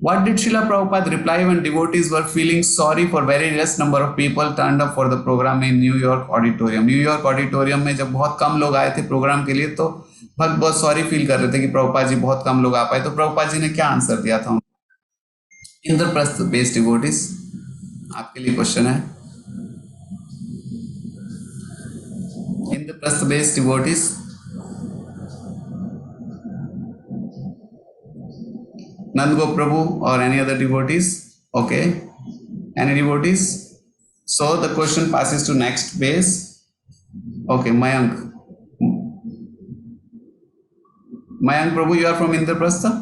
Speaker 2: What did Srila Prabhupada reply when devotees were feeling sorry for very less number of people turned up for the program in New York auditorium? New York auditorium में जब बहुत कम लोग आए थे programme के लिए तो भक्त बहुत सॉरी फील कर रहे थे कि प्रभुपाद जी बहुत कम लोग आ पाए, तो प्रभुपाद जी ने क्या आंसर दिया था? इंद्रप्रस्थ बेस डिवोटीज, आपके लिए क्वेश्चन है। इंद्रप्रस्थ बेस डिवोटीज, नंदगोप प्रभु और any other devotees? Okay, any devotees? So the question passes to next base. Okay, Mayank Prabhu, you are from Indraprastha?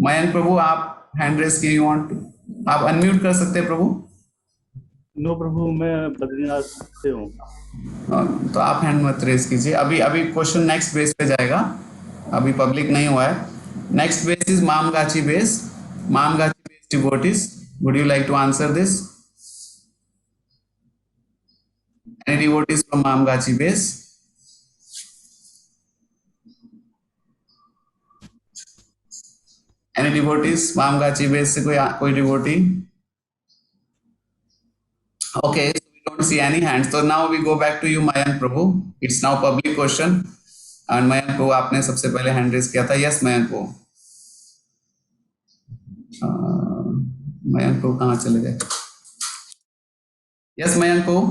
Speaker 2: Mayank Prabhu, आप हैंड रेस किए, यू वांट, आप अनम्यूट कर सकते हैं प्रभु?
Speaker 6: नो प्रभु, मैं बद्रीनाथ से हूँ।
Speaker 2: तो आप हैंड मत रेस कीजिए। अभी क्वेश्चन नेक्स्ट बेस पे जाएगा, अभी पब्लिक नहीं हुआ है। Next base is Mamgachi base. Mamgachi base devotees, would you like to answer this? Any devotees from Mamgachi base? Any devotees? Mamgachi base से कोई devotee? Okay, so we don't see any hands. So now we go back to you, Mayank Prabhu. It's now public question. And Mayank Prabhu, आपने सबसे पहले hand raise किया था. Yes, Mayank Prabhu. Mayank को कहाँ चले गए? यस मयंक को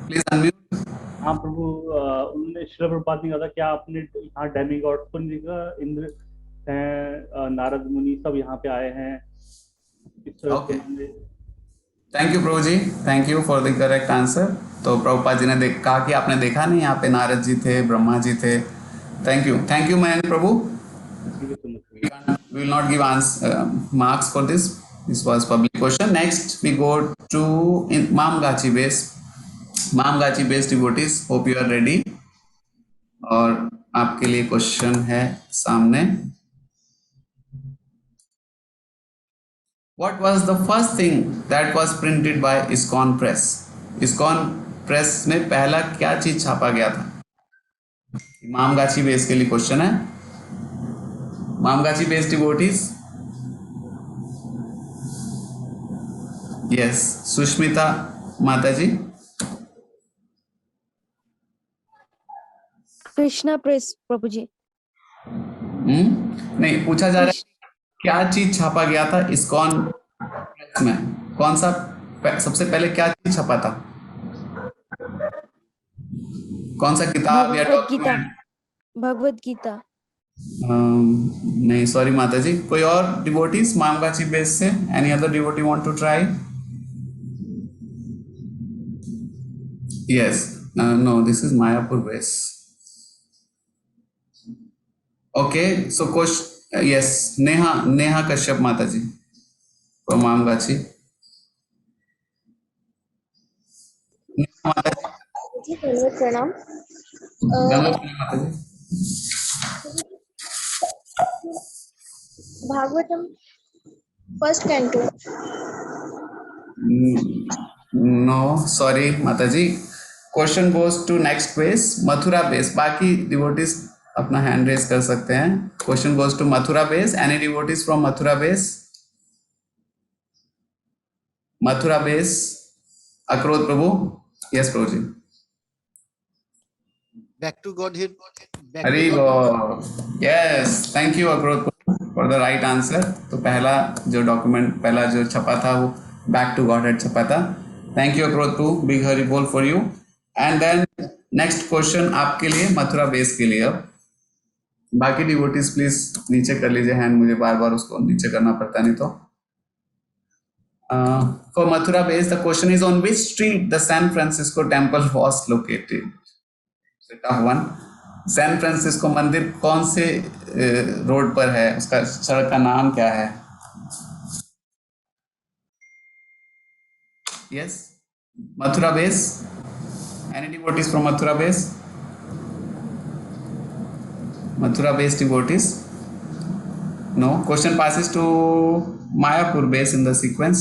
Speaker 2: प्लीज अनम्यूट।
Speaker 6: हाँ प्रभु, उन्होंने श्रील प्रभुपाद ने कहा था, क्या आपने यहाँ डेमी गॉड्स को नहीं देखा? इंद्र हैं, नारद मुनि सब यहाँ पे आए हैं।
Speaker 2: Okay, thank you Prabhu ji, thank you for the correct answer. तो प्रभुपाद जी ने कहा कि आपने देखा नहीं, यहाँ पे नारद जी थे, ब्रह्मा जी थे। Thank you Mayank Prabhu. We will not give marks for this. This was public question. Next we go to Mamgachi base. Mamgachi base devotees. Hope you are ready. और आपके लिए क्वेश्चन है सामने। What was the first thing that was printed by ISKCON Press? ISKCON Press में पहला क्या चीज छापा गया था? मामगाची बेस के लिए क्वेश्चन है। मामगाची बेस डिवोटीज, यस सुष्मिता माता जी।
Speaker 13: कृष्णा प्रेस प्रभु जी।
Speaker 2: नहीं, पूछा जा रहा है क्या चीज छापा गया था ISKCON प्रेस में? कौन सा सबसे पहले क्या चीज छपा था? कौन सा किताब या डॉक्यूमेंट?
Speaker 13: भगवद गीता।
Speaker 2: नहीं सॉरी माता जी, कोई और डिवोटीज मामगाची बेस से? Any other devotee want to try? Yes, no this is Mayapur base. Okay, so question, yes Neha Kashyap Mata ji from Mamgachi. Mata
Speaker 8: ji प्रणाम।
Speaker 2: Mata ji,
Speaker 8: Bhagavatam first canto.
Speaker 2: No sorry Mata ji, question goes to next base, Mathura base. बाकी डिवोटीज अपना hand raise कर सकते हैं। Question goes to Mathura base. Any devotees from Mathura base? Mathura base, अक्रोध Prabhu. Yes Prabhu ji.
Speaker 9: Back to Godhead.
Speaker 2: Hari bol. Yes, thank you Akrodh for the right answer. तो पहला जो document, पहला जो छपा था वो बैक टू गॉडहेड छपा था। Thank you Akrodh Prabhu, big Hari बोल for you. And then next question आपके लिए मथुरा बेस के लिए। अब बाकी डिवोटीज प्लीज नीचे कर लीजिए हैंड, मुझे बार बार उसको नीचे करना पड़ता नहीं तो। For Mathura base, the question is on which street the San Francisco temple was located? It's a tough one. San Francisco मंदिर कौन से रोड पर है? उसका सड़क का नाम क्या है? Yes, Mathura base. Any devotees from Mathura base? Mathura base devotees? No. Question passes to Mayapur base in the sequence.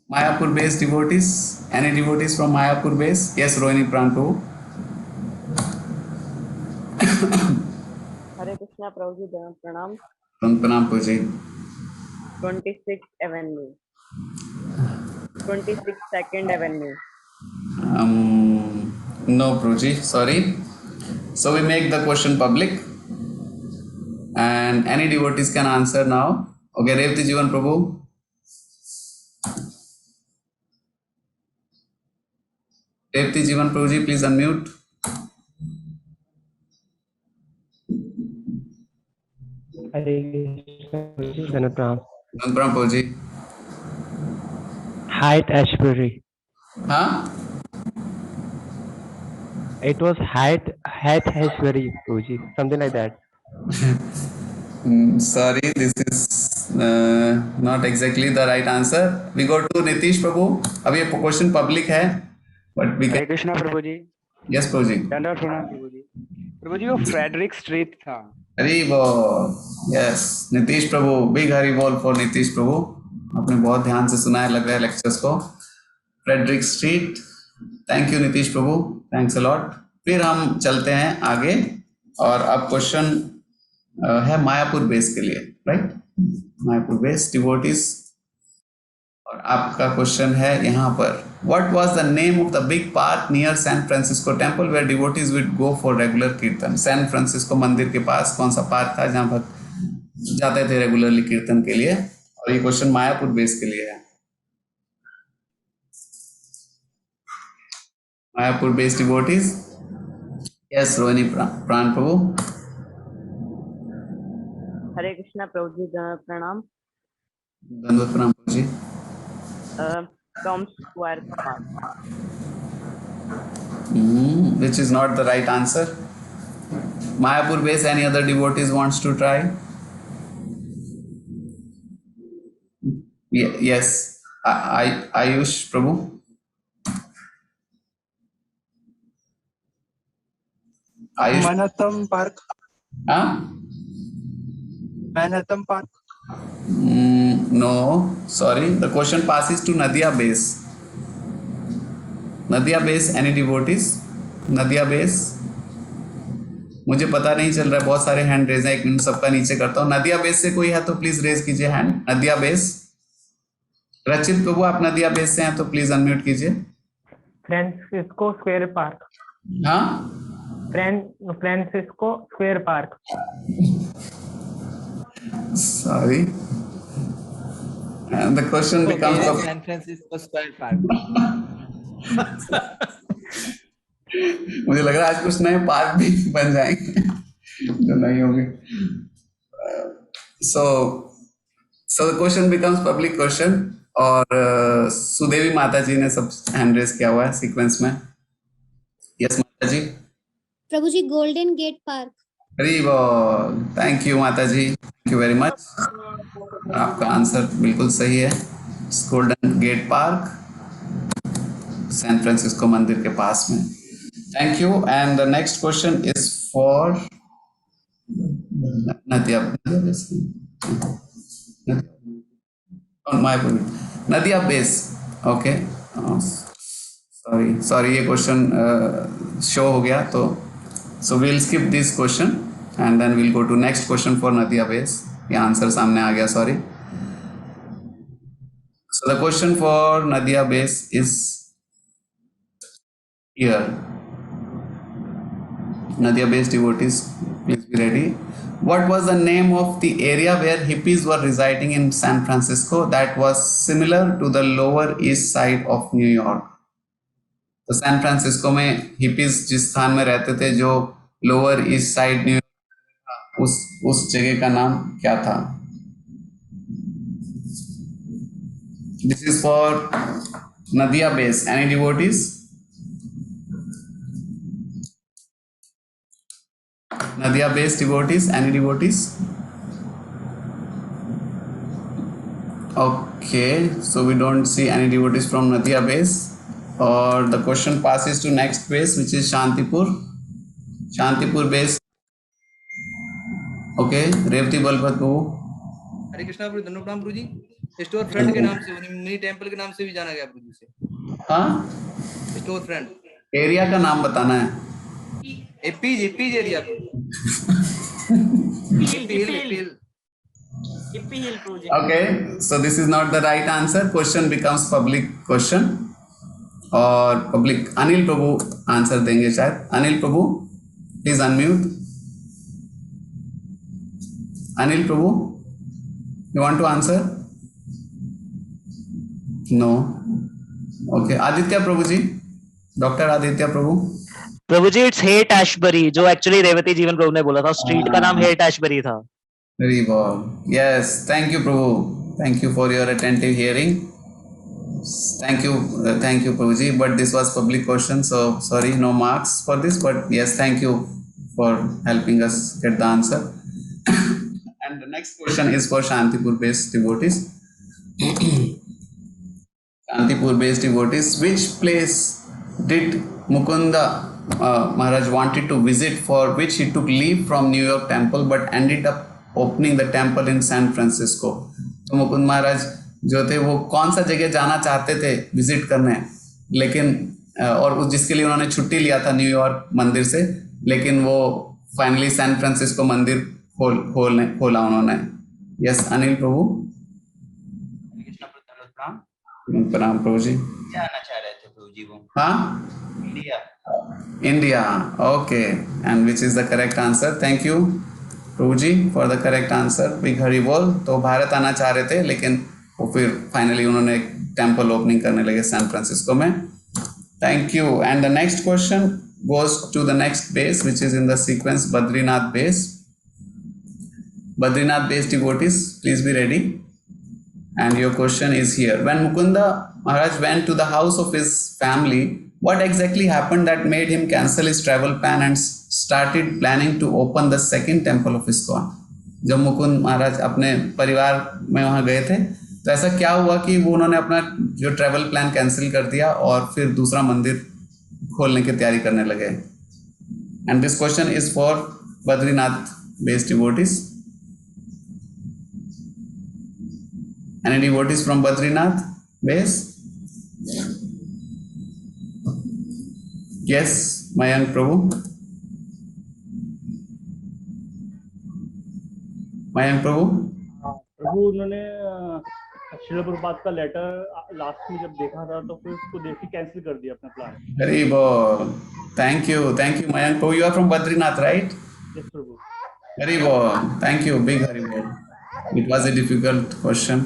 Speaker 2: Mayapur base devotees. Any devotees from Mayapur base? Yes, Rohini Prantu.
Speaker 14: हरे कृष्णा प्रभु जी, प्रणाम।
Speaker 2: प्रणाम प्रभु जी।
Speaker 14: 26th Avenue, 26th Second Avenue.
Speaker 2: No, Prabhu ji, sorry. So we make the question public, and any devotees can answer now. Okay, Revati Jivan Prabhu. Revati Jivan Prabhu ji, please unmute.
Speaker 15: Hare Krishna
Speaker 2: Prabhu ji.
Speaker 15: Height Ashbury.
Speaker 2: Huh?
Speaker 15: It was height Ashbury, Prabhuji, something like that.
Speaker 2: Sorry, this is not exactly the right answer. We go to Nitish Prabhu. अब ये question public है, but we
Speaker 16: Hare Krishna Prabhu ji.
Speaker 2: Yes Prabhu ji.
Speaker 16: दंडवत प्रणाम प्रभु जी। प्रभु जी वो Frederick street था।
Speaker 2: Hari bol. Yes Nitish प्रभु, big Hari बोल for Nitish प्रभु। आपने बहुत ध्यान से सुना है लग रहा है लेक्चर्स को। Frederick Street. Thank you Nitish Prabhu, thanks a lot. फिर हम चलते हैं आगे और अब क्वेश्चन है मायापुर बेस के लिए, राइट? मायापुर बेस डिवोटीज और आपका क्वेश्चन है यहाँ पर, what was the name of the big park near San Francisco temple where devotees would go for regular kirtan? San Francisco मंदिर के पास कौन सा पार्क था जहाँ भक्त जाते थे रेगुलरली कीर्तन के लिए? और ये क्वेश्चन मायापुर बेस के लिए है। Mayapur based devotees, yes Rohini Pran Prabhu.
Speaker 14: Hare Krishna Prabhu ji, प्रणाम।
Speaker 2: धन्यवाद प्रणाम Prabhu ji.
Speaker 14: Tom square park,
Speaker 2: which is not the right answer. Mayapur base, any other devotees wants to try? Yes, Ayush Prabhu. Ayush.
Speaker 17: Manhattan Park.
Speaker 2: Huh?
Speaker 17: Manhattan Park.
Speaker 2: No, sorry. The question passes to Nadia base. Nadia base, any devotees? Nadia base. मुझे पता नहीं चल रहा है, बहुत सारे hand raise हैं, एक मिनट सबका नीचे करता हूँ। नदिया बेस से कोई है तो प्लीज रेज कीजिए हैंड। नदिया बेस, रचित प्रभु आप नदिया बेस से हैं तो प्लीज अनम्यूट कीजिए।
Speaker 7: Francisco square park.
Speaker 2: हाँ,
Speaker 7: Francisco square park.
Speaker 2: Sorry, and the question becomes of
Speaker 3: San Francisco Square Park.
Speaker 2: मुझे लग रहा है आज कुछ नए पार्क भी बन जाएंगे जो नहीं होंगे। So the question becomes public question और सुदेवी माता जी ने सब हैंड रेज किया हुआ है सीक्वेंस में। Yes Mata ji.
Speaker 5: Prabhu ji Golden Gate Park.
Speaker 2: Hari बोल, thank you Mata ji, thank you very much. आपका आंसर बिल्कुल सही है, Golden Gate Park, San Francisco मंदिर के पास में। Thank you. And the next question is for Nadia base. Okay, sorry ये क्वेश्चन शो हो गया, तो so we'll skip this question and then we'll go to next question for Nadia base. ये answer सामने आ गया, sorry. So the question for Nadia base is here. Nadia base devotees, please be ready. What was the name of the area where hippies were residing in San Francisco that was similar to the Lower East Side of New York? तो San Francisco में hippies जिस स्थान में रहते थे जो lower east side New York, उस जगह का नाम क्या था? This is for Nadia base, any devotees? Nadia base devotees, any devotees? Okay, so we don't see any devotees from Nadia base. और the question passes to next base which is Shantipur base. Okay, Revati Balabhadra Prabhu.
Speaker 11: Hare Krishna Prabhu, धन्यवाद प्रभु जी। Store front के नाम से, mini temple के नाम से भी जाना गया प्रभु से।
Speaker 2: हाँ,
Speaker 11: स्टोर फ्रंट
Speaker 2: एरिया का नाम बताना है।
Speaker 11: APs area.
Speaker 2: Okay, so this is not the right answer. Question becomes public question. और पब्लिक अनिल प्रभु आंसर देंगे शायद। Anil Prabhu please unmute. Anil Prabhu, you want to answer? No. Okay, Aditya Prabhu ji, doctor Aditya Prabhu.
Speaker 18: Prabhu ji it's Haight Ashbury, जो actually Revati Jeevan Prabhu ने बोला था, स्ट्रीट का नाम हेट एशबरी था।
Speaker 2: Very good, yes, thank you Prabhu, thank you for your attentive hearing. Thank you Prabhuji, but this was public question, so sorry, no marks for this, but yes, thank you for helping us get the answer. And the next question is for Shantipur based devotees. Shantipur based devotees, which place did Mukunda Maharaj wanted to visit, for which he took leave from New York temple but ended up opening the temple in San Francisco? तो मुकुंद महाराज जो थे वो कौन सा जगह जाना चाहते थे विजिट करने, लेकिन और जिसके लिए उन्होंने छुट्टी लिया था न्यूयॉर्क मंदिर से, लेकिन वो फाइनली सैन फ्रांसिस्को मंदिर खोला उन्होंने। यस अनिल प्रभु। प्रणाम प्रभु जी।
Speaker 1: जाना चाह रहे थे प्रभु जी वो।
Speaker 2: हाँ,
Speaker 1: India.
Speaker 2: India, okay, and which is the correct answer. Thank you Prabhu ji for the correct answer. Big Hari bol. तो भारत आना चाह रहे थे, लेकिन वो फिर फाइनली उन्होंने एक टेम्पल ओपनिंग करने लगे सैन फ्रांसिस्को में। Thank you. And the next question goes to the next base, which is in the sequence Badrinath base. Badrinath base devotees, please be ready. And your question is here. When Mukunda Maharaj went to the house of his family, what exactly happened that made him cancel his travel plan and started planning to open the second temple of ISKCON? जब मुकुंद महाराज अपने परिवार में वहाँ गए थे, तो ऐसा क्या हुआ कि वो उन्होंने अपना जो ट्रैवल प्लान कैंसिल कर दिया और फिर दूसरा मंदिर खोलने की तैयारी करने लगे? And this question is for Badrinath based devotees. Any devotees from Badrinath base? Yes, Mayank Prabhu. Mayank Prabhu.
Speaker 6: Prabhu उन्होंने श्रील प्रभुपाद का लेटर लास्ट में जब देखा था तो फिर उसको देख के कैंसिल कर दिया अपना प्लान।
Speaker 2: हरी बोल। Thank you Mayank Prabhu. You are from Badrinath, right?
Speaker 6: Yes Prabhu.
Speaker 2: Hari बोल। Thank you, big Hari bol. It was a difficult question.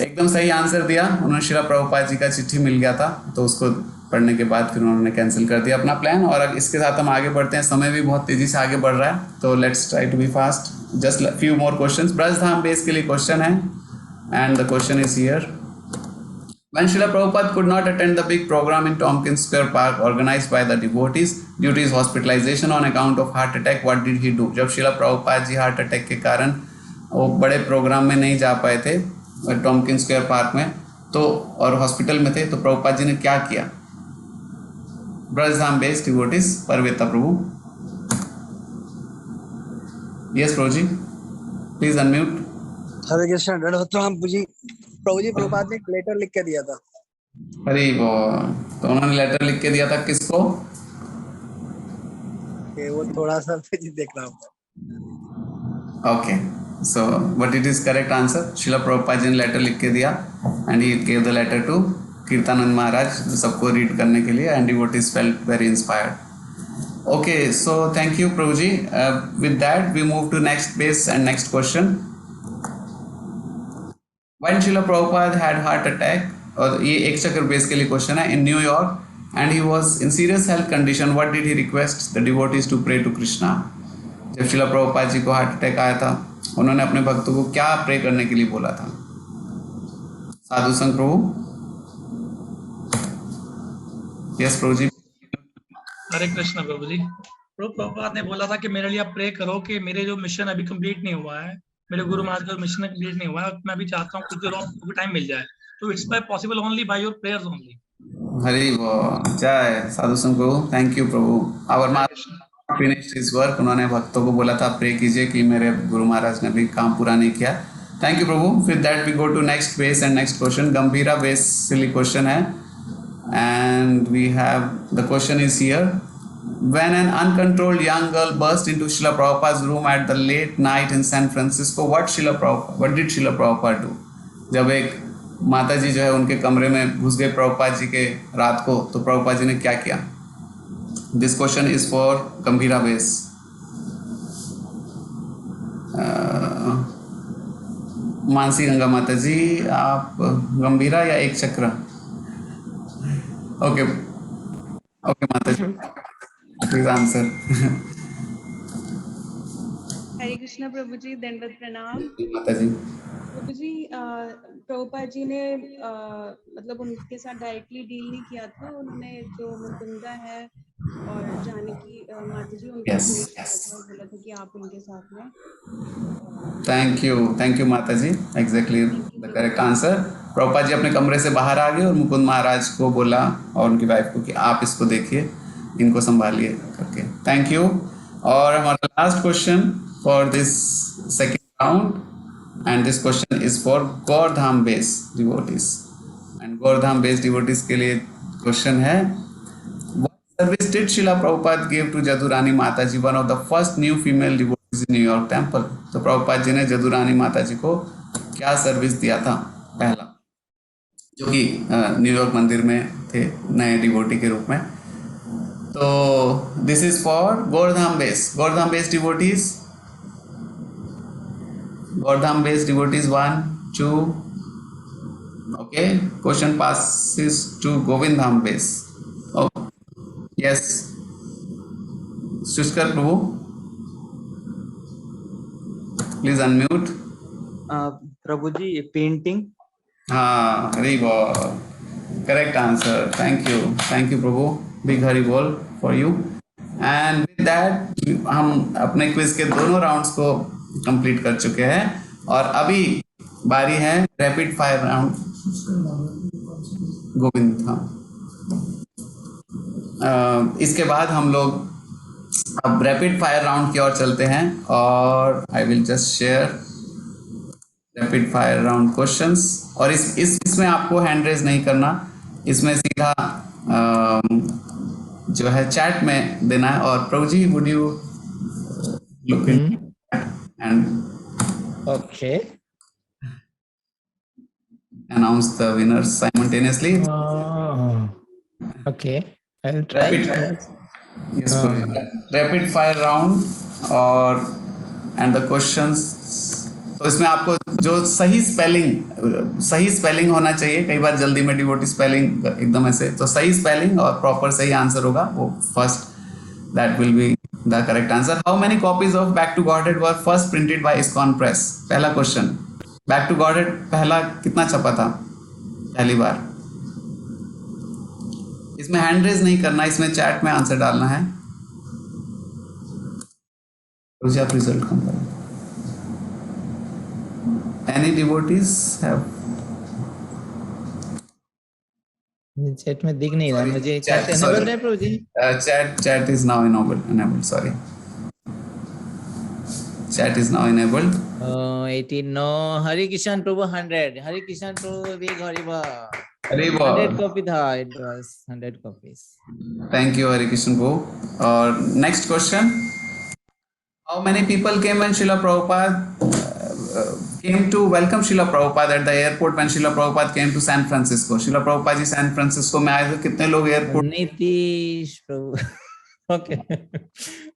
Speaker 2: एकदम सही आंसर दिया उन्होंने। श्रील प्रभुपाद जी का चिट्ठी मिल गया था, तो उसको पढ़ने के बाद फिर उन्होंने कैंसिल कर दिया अपना प्लान। और अब इसके साथ हम आगे बढ़ते हैं, समय भी बहुत तेजी से आगे बढ़ रहा है, तो let's try to be fast. Just few more questions. Brajdham base के लिए क्वेश्चन है, and the question is here. When Srila Prabhupada could not attend the big program in Tompkins Square Park organized by the devotees due to his hospitalization on account of heart attack, what did he do? जब श्रीला प्रभुपाद जी heart attack के कारण वो बड़े programme में नहीं जा पाए थे टॉम्किन स्क्वायर पार्क में, तो और हॉस्पिटल में थे, तो प्रभुपाद जी ने क्या किया? Brajdham based devotees, Parveta Prabhu. Yes Prabhu ji, please unmute.
Speaker 17: Hare Krishna. Prabhu ji Prabhupada ने एक लेटर लिख के दिया था।
Speaker 2: हरी बोल। तो उन्होंने लेटर लिख के दिया था किसको?
Speaker 17: कि वो थोड़ा सा देख रहा हूँ।
Speaker 2: Okay, so but it is correct answer. Srila Prabhupada ji ने लेटर लिख के दिया and he gave the letter to Kirtanand Maharaj सबको रीड करने के लिए, and devotees felt very inspired. Okay, so thank you Prabhu ji. With that we move to next base and next question. When Srila Prabhupada had heart attack, और ये एक Chakra base के लिए question है, in New York, and he was in serious health condition, what did he request the devotees to pray to Krishna? जब श्रीला प्रभुपाद जी को heart attack आया था, उन्होंने अपने भक्तों को क्या प्रे करने के लिए बोला था? साधु संघ प्रभु। यस प्रभु जी।
Speaker 12: हरे कृष्ण प्रभु जी। प्रभुपाद ने बोला था कि मेरे लिए आप प्रे करो कि मेरे जो मिशन अभी कंप्लीट नहीं हुआ है, मेरे गुरु महाराज का मिशन कंप्लीट नहीं हुआ है, मैं भी चाहता हूँ कुछ देर और टाइम मिल जाए, तो it's possible only by your prayers only.
Speaker 2: Hari bol. Jai Sadhu Sangh Prabhu. Thank you Prabhu. Our master finished his work. उन्होंने भक्तों को बोला था प्रे कीजिए कि मेरे गुरु महाराज ने भी काम पूरा नहीं किया। Thank you Prabhu. With that we go to next base and next question. Gambhira base के लिए क्वेश्चन है, and we have the question is here. When an uncontrolled young girl burst into Srila Prabhupada's room at the late night in San Francisco, what did Srila Prabhupada do? जब एक माता जी जो है उनके कमरे में घुस गए प्रभुपाद जी के रात को, तो प्रभुपाद जी ने क्या किया? This question is for Gambhira base. Mansi Ganga Mata ji, आप गंभीरा या Ekachakra? Okay Mata ji, please answer.
Speaker 8: Hare Krishna Prabhu ji, दंडवत प्रणाम।
Speaker 2: माता जी।
Speaker 8: प्रभु जी, प्रभुपाद जी ने मतलब उनके साथ डायरेक्टली डील नहीं किया था, उन्होंने जो मुकुंदा है और जानकी माता जी उनको बोला था कि आप उनके साथ में।
Speaker 2: Thank you Mata ji, exactly the correct answer. Prabhupada ji अपने कमरे से बाहर आ गए और मुकुंद महाराज को बोला और उनकी वाइफ को कि आप इसको देखिए, इनको संभालिए करके। Thank you. और हमारा last question for this second round, and this question is for Gaurdham base devotees. And Gaurdham base devotees के लिए क्वेश्चन है, what service did Srila Prabhupada give to Jadurani Mata ji, one of the first new female devotees in New York temple? तो प्रभुपाद जी ने जदुरानी माता जी को क्या service दिया था? पहला जो कि न्यूयॉर्क मंदिर में थे नए डिवोटी के रूप में। तो this is for Govardhan base devotees. Govardhan base devotees 1 2। Okay, question passes to Govind Dham base. Oh, yes. Shushkar Prabhu, please unmute.
Speaker 19: Prabhu ji painting.
Speaker 2: हाँ, very well. Correct answer. Thank you Prabhu. Big Hari Bol for you. And with that हम अपने quiz के दोनों rounds को complete कर चुके हैं और अभी बारी है rapid fire round. Govind Dham. इसके बाद हम लोग अब रैपिड फायर राउंड की ओर चलते हैं और I will just share rapid fire round questions. और इसमें आपको हैंड रेज नहीं करना, इसमें सीधा जो है चैट में देना है। और Prabhu ji would you look in and
Speaker 3: okay
Speaker 2: announce the winners simultaneously.
Speaker 3: Okay, I'll try.
Speaker 2: Yes, rapid fire round और and the questions। तो इसमें आपको जो सही स्पेलिंग होना चाहिए। कई बार जल्दी में डिवोटी स्पेलिंग एकदम ऐसे, तो सही स्पेलिंग और प्रॉपर सही आंसर होगा वो first, that will be the correct answer. How many copies of Back to Godhead were first printed by ISKCON press? पहला क्वेश्चन, बैक टू गॉडहेड पहला कितना छपा था पहली बार? इसमें हैंड रेज नहीं करना, इसमें चैट में आंसर डालना है। तो आप रिजल्ट कम करें। Any devotees have?
Speaker 3: चैट में दिख नहीं रहा मुझे। चैट इनेबल है Prabhu ji?
Speaker 2: Chat is now enabled, sorry. Chat is now enabled.
Speaker 3: 18 no. Hari Kishan Prabhu 100. Hari Kishan Prabhu big Hariba.
Speaker 2: Hariba.
Speaker 3: 100 copy tha. It was 100 copies.
Speaker 2: Thank you Hari Kishan Prabhu. और next question. How many people came when Srila Prabhupada came to welcome Srila Prabhupada at the airport when Srila Prabhupada came to San Francisco? Srila Prabhupada ji San Francisco में आए तो कितने लोग airport?
Speaker 3: Nitish प्रभु। Okay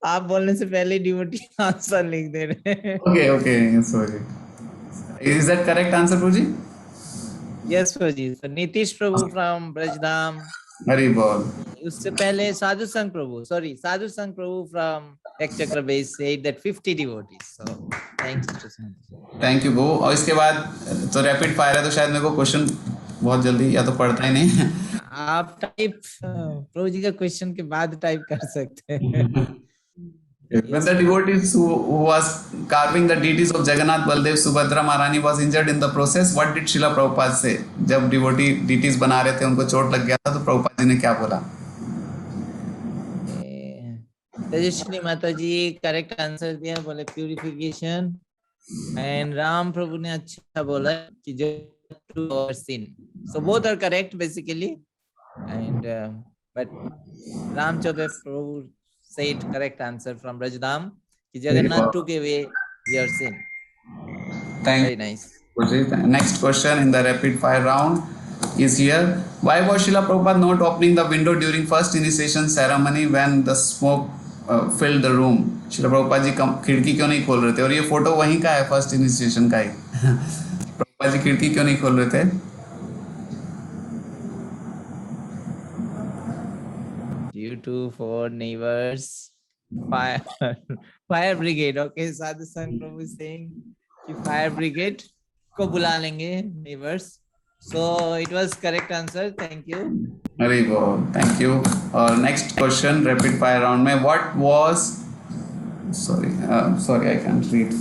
Speaker 3: आप बोलने से पहले devotee answer लिख दे रहे हैं।
Speaker 2: Okay sorry. Is that correct answer Prabhu ji?
Speaker 3: Yes Prabhu ji. So Nitish Prabhu from Brajdham.
Speaker 2: Hari बोल।
Speaker 3: उससे पहले Sadhu Sangh Prabhu from Ek Chakra base said that 50 devotees. So
Speaker 2: thank you बो। और इसके बाद तो रैपिड फायर है तो शायद मेरे को क्वेश्चन बहुत जल्दी या तो पढ़ता ही नहीं।
Speaker 3: आप टाइप प्रभु जी का क्वेश्चन के बाद टाइप कर सकते हैं।
Speaker 2: When the devotees who was carving the deities of Jagannath, Baldev, Subhadra, Maharani was injured in the process, what did Srila Prabhupada say? जब डिवोटी deities बना रहे थे उनको चोट लग गया था तो प्रभुपाद जी ने क्या बोला?
Speaker 3: तेजस्विनी माता जी करेक्ट आंसर दिया, बोले प्यूरिफिकेशन। एंड राम प्रभु ने अच्छा बोला कि जो to our sin. So both are correct basically, and but Ram Chaudhary Prabhu said correct answer from Rajdam कि Jagannath took away your sin. Very nice.
Speaker 2: Next question in the rapid fire round is here. Why was Srila Prabhupada not opening the window during first initiation ceremony when the smoke filled the room? Srila Prabhupada जी खिड़की क्यों नहीं खोल रहे थे? और ये photo वहीं का है फर्स्ट इनिशिएशन का ही। प्रभुपाद जी खिड़की क्यों नहीं खोल रहे थे?
Speaker 3: Due to 4 neighbors, fire brigade. Okay, Sadhu Sangh Prabhu is saying कि fire brigade को बुला लेंगे neighbors. So it was correct answer. Thank you.
Speaker 2: Very well. Thank you. और next question rapid fire round में what was sorry I can't read.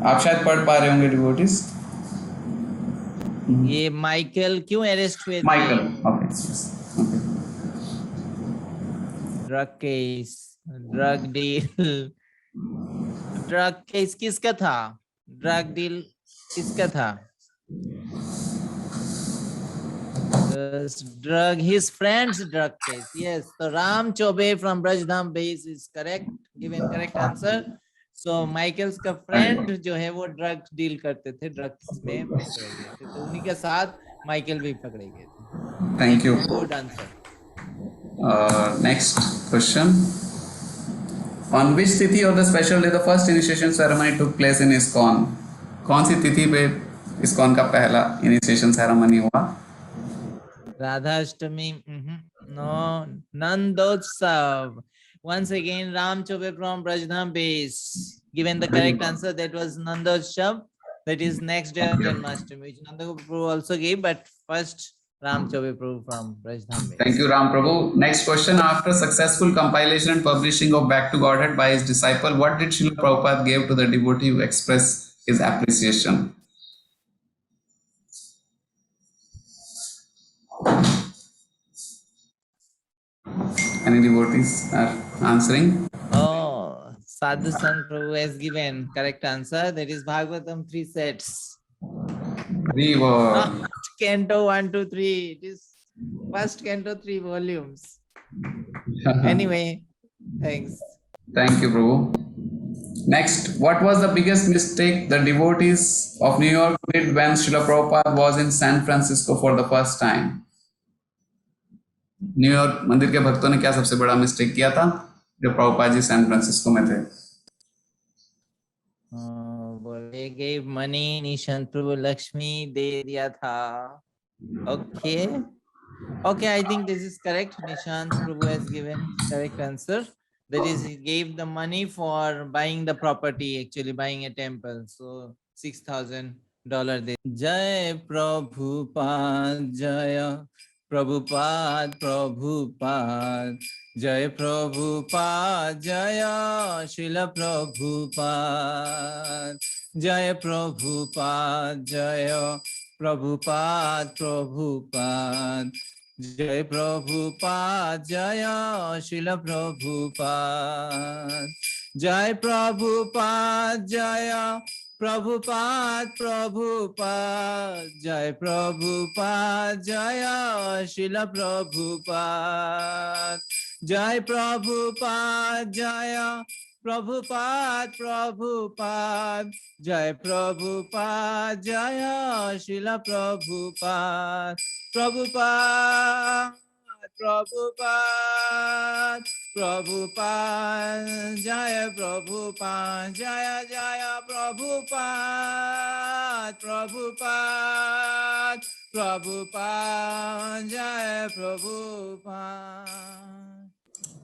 Speaker 2: आप शायद पढ़ पा रहे होंगे डिवोटीज।
Speaker 3: ये माइकल क्यों अरेस्ट हुए थे?
Speaker 2: Michael
Speaker 3: drug case, drug deal, drug case किसका था? ड्रग डील किसका था? Drug, his friend's drug case. Yes, so Ram Chobe from Brajdham base is correct, given correct answer. So Michael's का friend जो है वो ड्रग डील करते थे, ड्रग्स में तो उन्हीं के साथ माइकल भी पकड़े गए थे।
Speaker 2: Thank you.
Speaker 3: Good answer.
Speaker 2: Next question, on which tithi of the special day the first initiation ceremony took place in ISKCON? कौन सी तिथि पे इस्कॉन का पहला इनिशिएशन सेरेमनी हुआ?
Speaker 3: Radhashtami? No, Nandotsav. Once again, Ram Chobe from Brajadham base. Given the correct answer, that was Nandotsav. That is next day of Janmashtami, which Nanda Prabhu also gave, but first Ram Chobe Prabhu from Brajadham base.
Speaker 2: Thank you, Ram Prabhu. Next question, after successful compilation and publishing of Back to Godhead by his disciple, what did Srila Prabhupada give to the devotee who express his appreciation? Any devotees are answering?
Speaker 3: Oh, Sadhu Sant Prabhu has given correct answer. That is Bhagavatam 3 sets. Not Canto 1, 2, 3. It is first Canto 3 volumes. Anyway, thanks.
Speaker 2: Thank you, Prabhu. Next, what was the biggest mistake the devotees of New York did when Srila Prabhupada was in San Francisco for the first time? New York मंदिर के भक्तों ने क्या सबसे बड़ा mistake किया था जब प्रभुपाद जी सैन फ्रांसिस्को में थे?
Speaker 3: बोले gave money, निशांत प्रभु लक्ष्मी दे दिया था. Okay. Okay, I think this is correct. Nishant Prabhu has given correct answer. That is, he gave the money for buying the property, actually buying a temple. So $6,000 they. Jai Prabhupada, Jaya Prabhupada, Prabhupada, Jai Prabhupada, Jaya Srila Prabhupada, Jai Prabhupada, Jaya Prabhupada, Prabhupada, Jai Prabhupada, Jaya Srila Prabhupada, Jai Prabhupada, Jaya Prabhupada, Prabhupada, Jai Prabhupada, Jaya Srila Prabhupada, Jai Prabhupada, Jaya Prabhupada, Prabhupada, Jai Prabhupada, Jaya Srila Prabhupada, Prabhupada, Prabhupada, Prabhupada, Jaya Prabhupada, Jaya Jaya Prabhupada, Prabhupada, Prabhupada, Jaya Prabhupada.